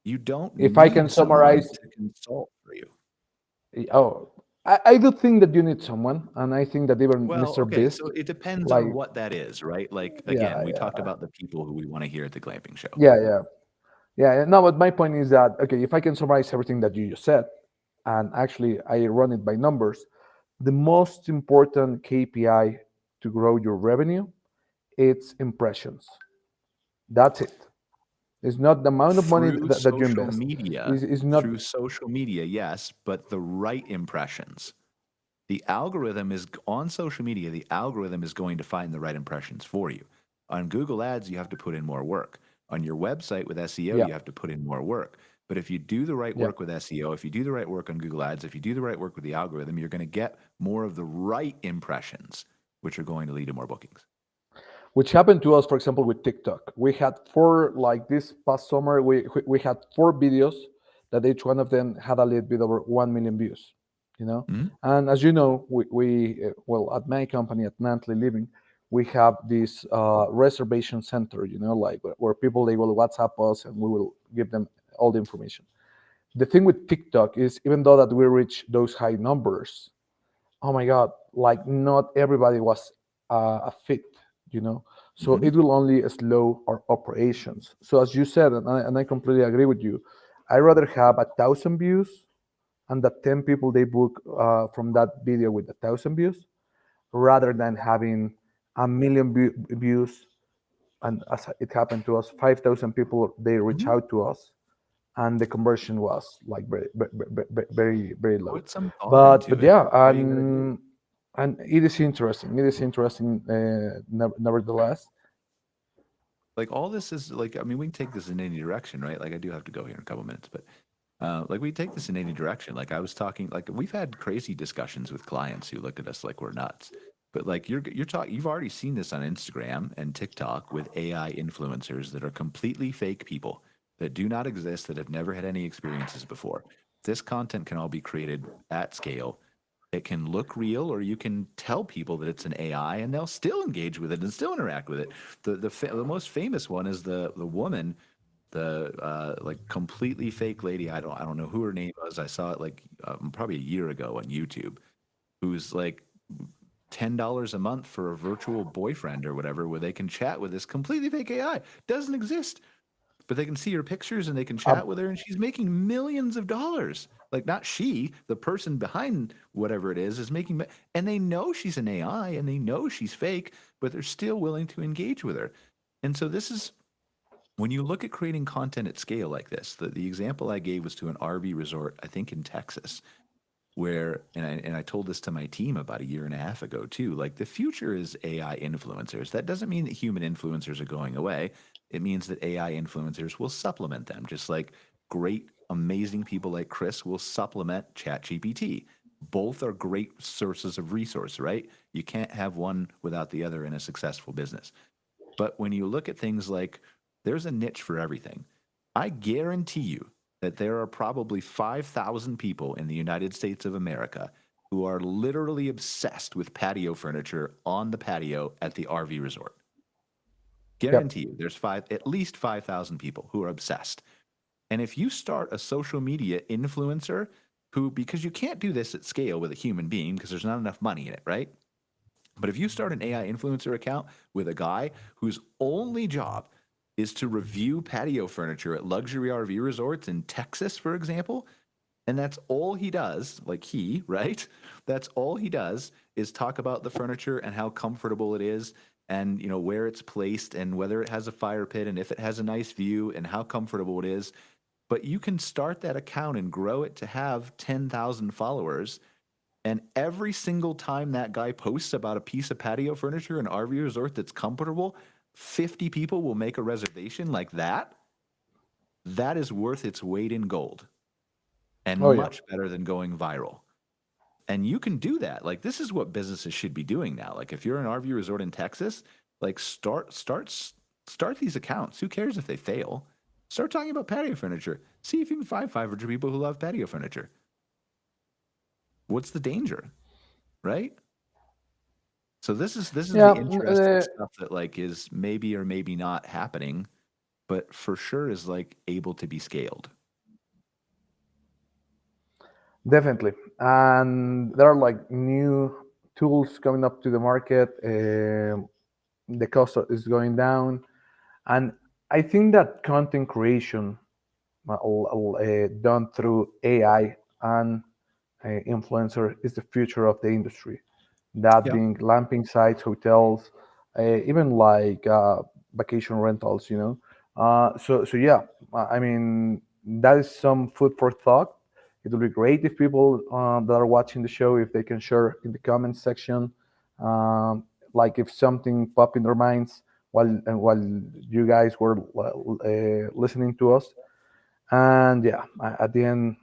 Speaker 2: You don't
Speaker 4: If I
Speaker 2: need
Speaker 4: can
Speaker 2: someone
Speaker 4: summarize,
Speaker 2: to consult for you.
Speaker 4: I do think that you need someone, and I think that even
Speaker 2: Well,
Speaker 4: Mr.
Speaker 2: okay,
Speaker 4: Beast,
Speaker 2: so it depends
Speaker 4: like,
Speaker 2: on what that is, right? Like,
Speaker 4: yeah,
Speaker 2: again, we talked about the people who we want to hear at the glamping show.
Speaker 4: yeah. No, but my point is that, okay, if I can summarize everything that you just said, and actually I run it by numbers, the most important KPI to grow your revenue, it's impressions. That's it. It's not the amount of money
Speaker 2: Through
Speaker 4: that you
Speaker 2: social
Speaker 4: invest.
Speaker 2: media,
Speaker 4: It's not.
Speaker 2: through social media, yes, but the right impressions. The algorithm is on social media. The algorithm is going to find the right impressions for you. On Google Ads, you have to put in more work. On your website with SEO,
Speaker 4: Yeah,
Speaker 2: you have to put in more work. But if you do the right
Speaker 4: yeah.
Speaker 2: work with SEO, if you do the right work on Google Ads, if you do the right work with the algorithm, you're going to get more of the right impressions, which are going to lead to more bookings.
Speaker 4: which happened to us, for example, with TikTok. We had four, like this past summer, we had four videos that each one of them had a little bit over 1 million views, you know.
Speaker 2: Mhm.
Speaker 4: And as you know, well, at my company at Nantli Living, we have this reservation center, you know, like where people, they will WhatsApp us and we will give them all the information. The thing with TikTok is, even though that we reach those high numbers, oh my god, like not everybody was a fit, you know. So
Speaker 2: Mhm.
Speaker 4: it will only slow our operations. So as you said, and I completely agree with you, I rather have 1,000 views and that 10 people they book from that video with 1,000 views, rather than having a million views, and as it happened to us, 5,000 people they reach
Speaker 2: Mhm.
Speaker 4: out to us, and the conversion was like very low.
Speaker 2: Put some thought
Speaker 4: But
Speaker 2: into it.
Speaker 4: yeah,
Speaker 2: All you gotta do.
Speaker 4: and it is interesting. It is interesting, nevertheless.
Speaker 2: Like all this is like, I mean, we can take this in any direction, right? Like I do have to go here in a couple minutes, but like we take this in any direction. Like I was talking, like we've had crazy discussions with clients who look at us like we're nuts. But like you're talking, you've already seen this on Instagram and TikTok with AI influencers that are completely fake people that do not exist, that have never had any experiences before. This content can all be created at scale. It can look real, or you can tell people that it's an AI, and they'll still engage with it and still interact with it. The most famous one is the woman, the like completely fake lady. I don't know who her name was. I saw it like probably a year ago on YouTube. Who's like $10 a month for a virtual boyfriend or whatever, where they can chat with this completely fake AI. Doesn't exist, but they can see her pictures and they can
Speaker 4: Um,
Speaker 2: chat with her, and she's making millions of dollars. Like not she, the person behind whatever it is making, and they know she's an AI and they know she's fake, but they're still willing to engage with her. And so this is when you look at creating content at scale like this. The example I gave was to an RV resort, I think in Texas, where and I told this to my team about a year and a half ago too. Like the future is AI influencers. That doesn't mean that human influencers are going away. It means that AI influencers will supplement them, just like great, amazing people like Chris will supplement ChatGPT. Both are great sources of resource, right? You can't have one without the other in a successful business. But when you look at things like there's a niche for everything, I guarantee you that there are probably 5,000 people in the United States of America who are literally obsessed with patio furniture on the patio at the RV resort.
Speaker 4: yep.
Speaker 2: Guarantee you there's at least 5,000 people who are obsessed. And if you start a social media influencer who, because you can't do this at scale with a human being because there's not enough money in it, right? But if you start an AI influencer account with a guy whose only job is to review patio furniture at luxury RV resorts in Texas, for example, and that's all he does, like right? That's all he does is talk about the furniture and how comfortable it is, and where it's placed and whether it has a fire pit and if it has a nice view and how comfortable it is. But you can start that account and grow it to have 10,000 followers, and every single time that guy posts about a piece of patio furniture in an RV resort that's comfortable, 50 people will make a reservation like that. That is worth its weight in gold and
Speaker 4: Oh yeah.
Speaker 2: much better than going viral. And you can do that. Like this is what businesses should be doing now. Like if you're an RV resort in Texas, like start these accounts. Who cares if they fail? Start talking about patio furniture. See if you can find 500 people who love patio furniture. What's the danger, right? So this is the
Speaker 4: Yeah.
Speaker 2: interesting stuff that like is maybe or maybe not happening, but for sure is like able to be scaled.
Speaker 4: Definitely. And there are like new tools coming up to the market. The cost is going down, and I think that content creation, done through AI and influencer, is the future of the industry. That
Speaker 2: Yeah.
Speaker 4: being glamping sites, hotels, even like vacation rentals. You know. So yeah. I mean, that is some food for thought. It would be great if people that are watching the show, if they can share in the comments section, um, like if something popped in their minds while you guys were listening to us. And yeah, at the end,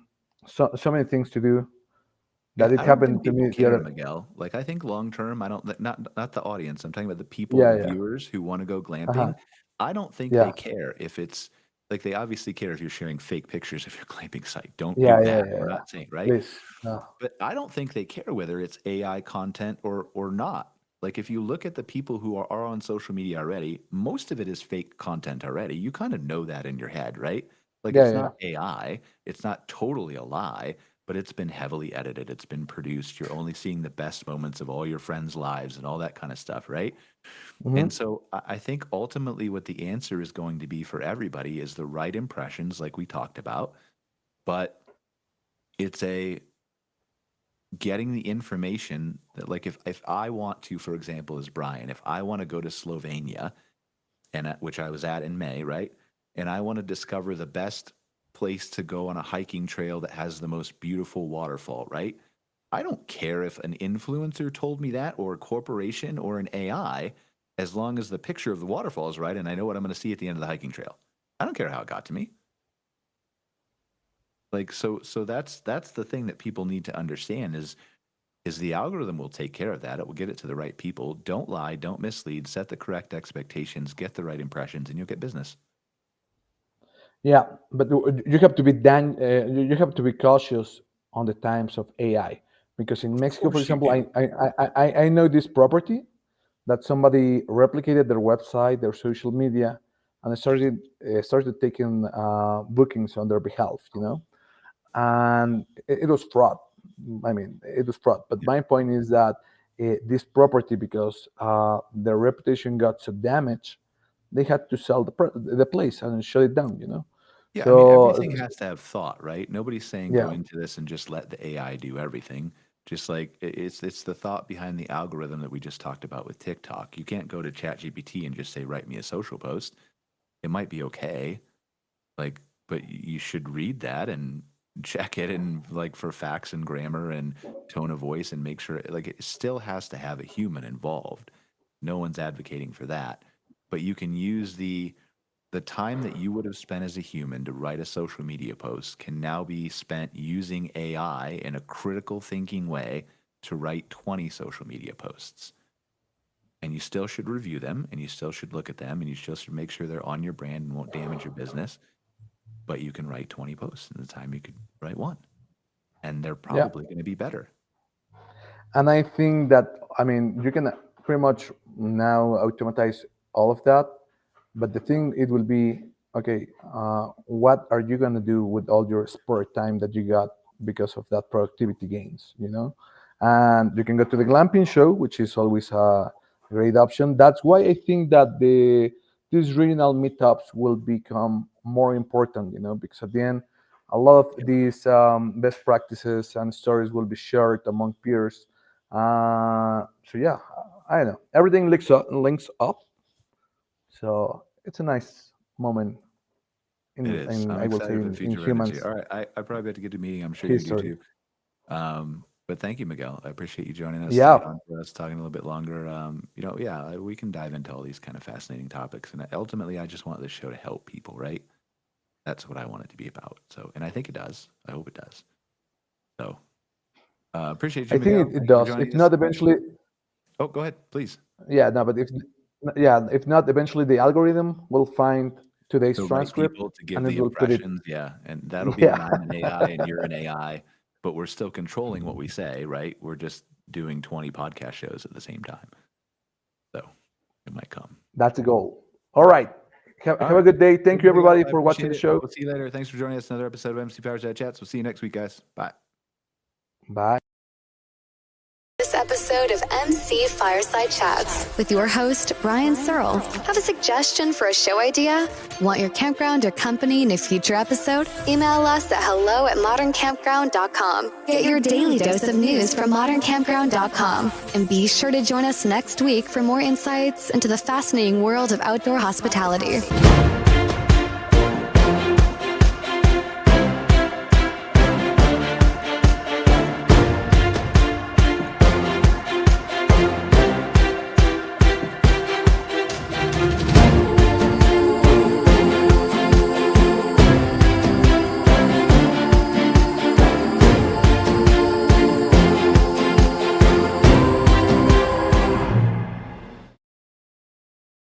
Speaker 4: so many things to do. that it
Speaker 2: I don't
Speaker 4: happened
Speaker 2: think
Speaker 4: to
Speaker 2: people
Speaker 4: me the
Speaker 2: care,
Speaker 4: other.
Speaker 2: Miguel. Like, I think long term, I don't not the audience. I'm talking about the people,
Speaker 4: Yeah,
Speaker 2: the
Speaker 4: yeah,
Speaker 2: viewers who want to go
Speaker 4: uh-huh,
Speaker 2: glamping. I don't think they
Speaker 4: yeah,
Speaker 2: care if it's like they obviously care if you're sharing fake pictures of your glamping site. Don't do
Speaker 4: yeah, yeah,
Speaker 2: that.
Speaker 4: yeah,
Speaker 2: We're
Speaker 4: yeah.
Speaker 2: not saying, right?
Speaker 4: Please, no.
Speaker 2: But I don't think they care whether it's AI content or not. Like if you look at the people who are on social media already, most of it is fake content already. You kind of know that in your head, right? Like
Speaker 4: Yeah,
Speaker 2: it's
Speaker 4: yeah,
Speaker 2: not AI, it's not totally a lie, but it's been heavily edited, it's been produced. You're only seeing the best moments of all your friends' lives and all that kind of stuff, right? And
Speaker 4: mm-hmm.
Speaker 2: so I think ultimately what the answer is going to be for everybody is the right impressions, like we talked about, but it's a getting the information that like if I want to, for example, as Brian, if I want to go to Slovenia and which I was at in May, right? And I want to discover the best place to go on a hiking trail that has the most beautiful waterfall, right? I don't care if an influencer told me that or a corporation or an AI, as long as the picture of the waterfall is right and I know what I'm going to see at the end of the hiking trail. I don't care how it got to me. Like so that's the thing that people need to understand is the algorithm will take care of that. It will get it to the right people. Don't lie, don't mislead, set the correct expectations, get the right impressions, and you'll get business.
Speaker 4: Yeah, but you have to be you have to be cautious on the times of AI because in
Speaker 2: Of
Speaker 4: Mexico, for
Speaker 2: course you
Speaker 4: example,
Speaker 2: do.
Speaker 4: I know this property that somebody replicated their website, their social media, and started taking bookings on their behalf, and it was fraud. I mean, it was fraud. But
Speaker 2: Yeah.
Speaker 4: my point is that this property, because their reputation got so damaged, they had to sell the place and shut it down.
Speaker 2: Yeah, I mean,
Speaker 4: So
Speaker 2: everything has to have thought, right? Nobody's saying go
Speaker 4: yeah,
Speaker 2: into this and just let the AI do everything. Just like it's the thought behind the algorithm that we just talked about with TikTok. You can't go to ChatGPT and just say write me a social post. It might be okay, like, but you should read that and check it and like for facts and grammar and tone of voice and make sure like it still has to have a human involved. No one's advocating for that, but you can use the time that you would have spent as a human to write a social media post can now be spent using AI in a critical thinking way to write 20 social media posts. And you still should review them and you still should look at them and you still should make sure they're on your brand and won't damage your business. But you can write 20 posts in the time you could write one. And they're
Speaker 4: yeah.
Speaker 2: probably going to be better.
Speaker 4: And I think that, I mean, you can pretty much now automatize all of that. But the thing, it will be, okay, what are you going to do with all your spare time that you got because of that productivity gains? And you can go to the glamping show, which is always a great option. That's why I think that these regional meetups will become more important, because at the end, a lot of these best practices and stories will be shared among peers. So yeah, I don't know. Everything links up. So it's a nice moment
Speaker 2: It
Speaker 4: in,
Speaker 2: is.
Speaker 4: in
Speaker 2: I'm
Speaker 4: I will say
Speaker 2: excited for the
Speaker 4: in
Speaker 2: future of energy.
Speaker 4: humans
Speaker 2: All right. I probably have to get to a meeting. I'm sure you do
Speaker 4: history.
Speaker 2: too. But thank you, Miguel. I appreciate you joining us,
Speaker 4: Yeah,
Speaker 2: staying on for us, talking a little bit longer. Yeah, we can dive into all these kind of fascinating topics. And ultimately, I just want this show to help people, right? That's what I want it to be about. So, and I think it does. I hope it does. So, appreciate you,
Speaker 4: I think
Speaker 2: Miguel.
Speaker 4: it
Speaker 2: Thank you for
Speaker 4: does.
Speaker 2: joining
Speaker 4: If
Speaker 2: us.
Speaker 4: not, eventually,
Speaker 2: Oh, go ahead, please.
Speaker 4: yeah, no, but if not, eventually the algorithm will find today's
Speaker 2: The right
Speaker 4: transcript
Speaker 2: people to give
Speaker 4: and it
Speaker 2: the
Speaker 4: will put it.
Speaker 2: impressions. Yeah. And that'll be when
Speaker 4: Yeah,
Speaker 2: I'm an AI and you're an AI, but we're still controlling what we say, right? We're just doing 20 podcast shows at the same time. So it might come.
Speaker 4: that's the goal. All right.
Speaker 2: All
Speaker 4: Have a
Speaker 2: right.
Speaker 4: good day.
Speaker 2: Thank
Speaker 4: Thank
Speaker 2: you,
Speaker 4: you,
Speaker 2: Miguel.
Speaker 4: everybody,
Speaker 2: I
Speaker 4: for watching
Speaker 2: appreciate
Speaker 4: the
Speaker 2: it.
Speaker 4: show.
Speaker 2: We'll see you later. Thanks for joining us. Another episode of MC Fireside Chats. We'll see you next week, guys. Bye.
Speaker 4: Bye.
Speaker 1: This episode of MC Fireside Chats with your host, Brian Searl. Have a suggestion for a show idea? Want your campground or company in a future episode? Email us at hello@moderncampground.com. Get your daily dose of news from moderncampground.com. And be sure to join us next week for more insights into the fascinating world of outdoor hospitality.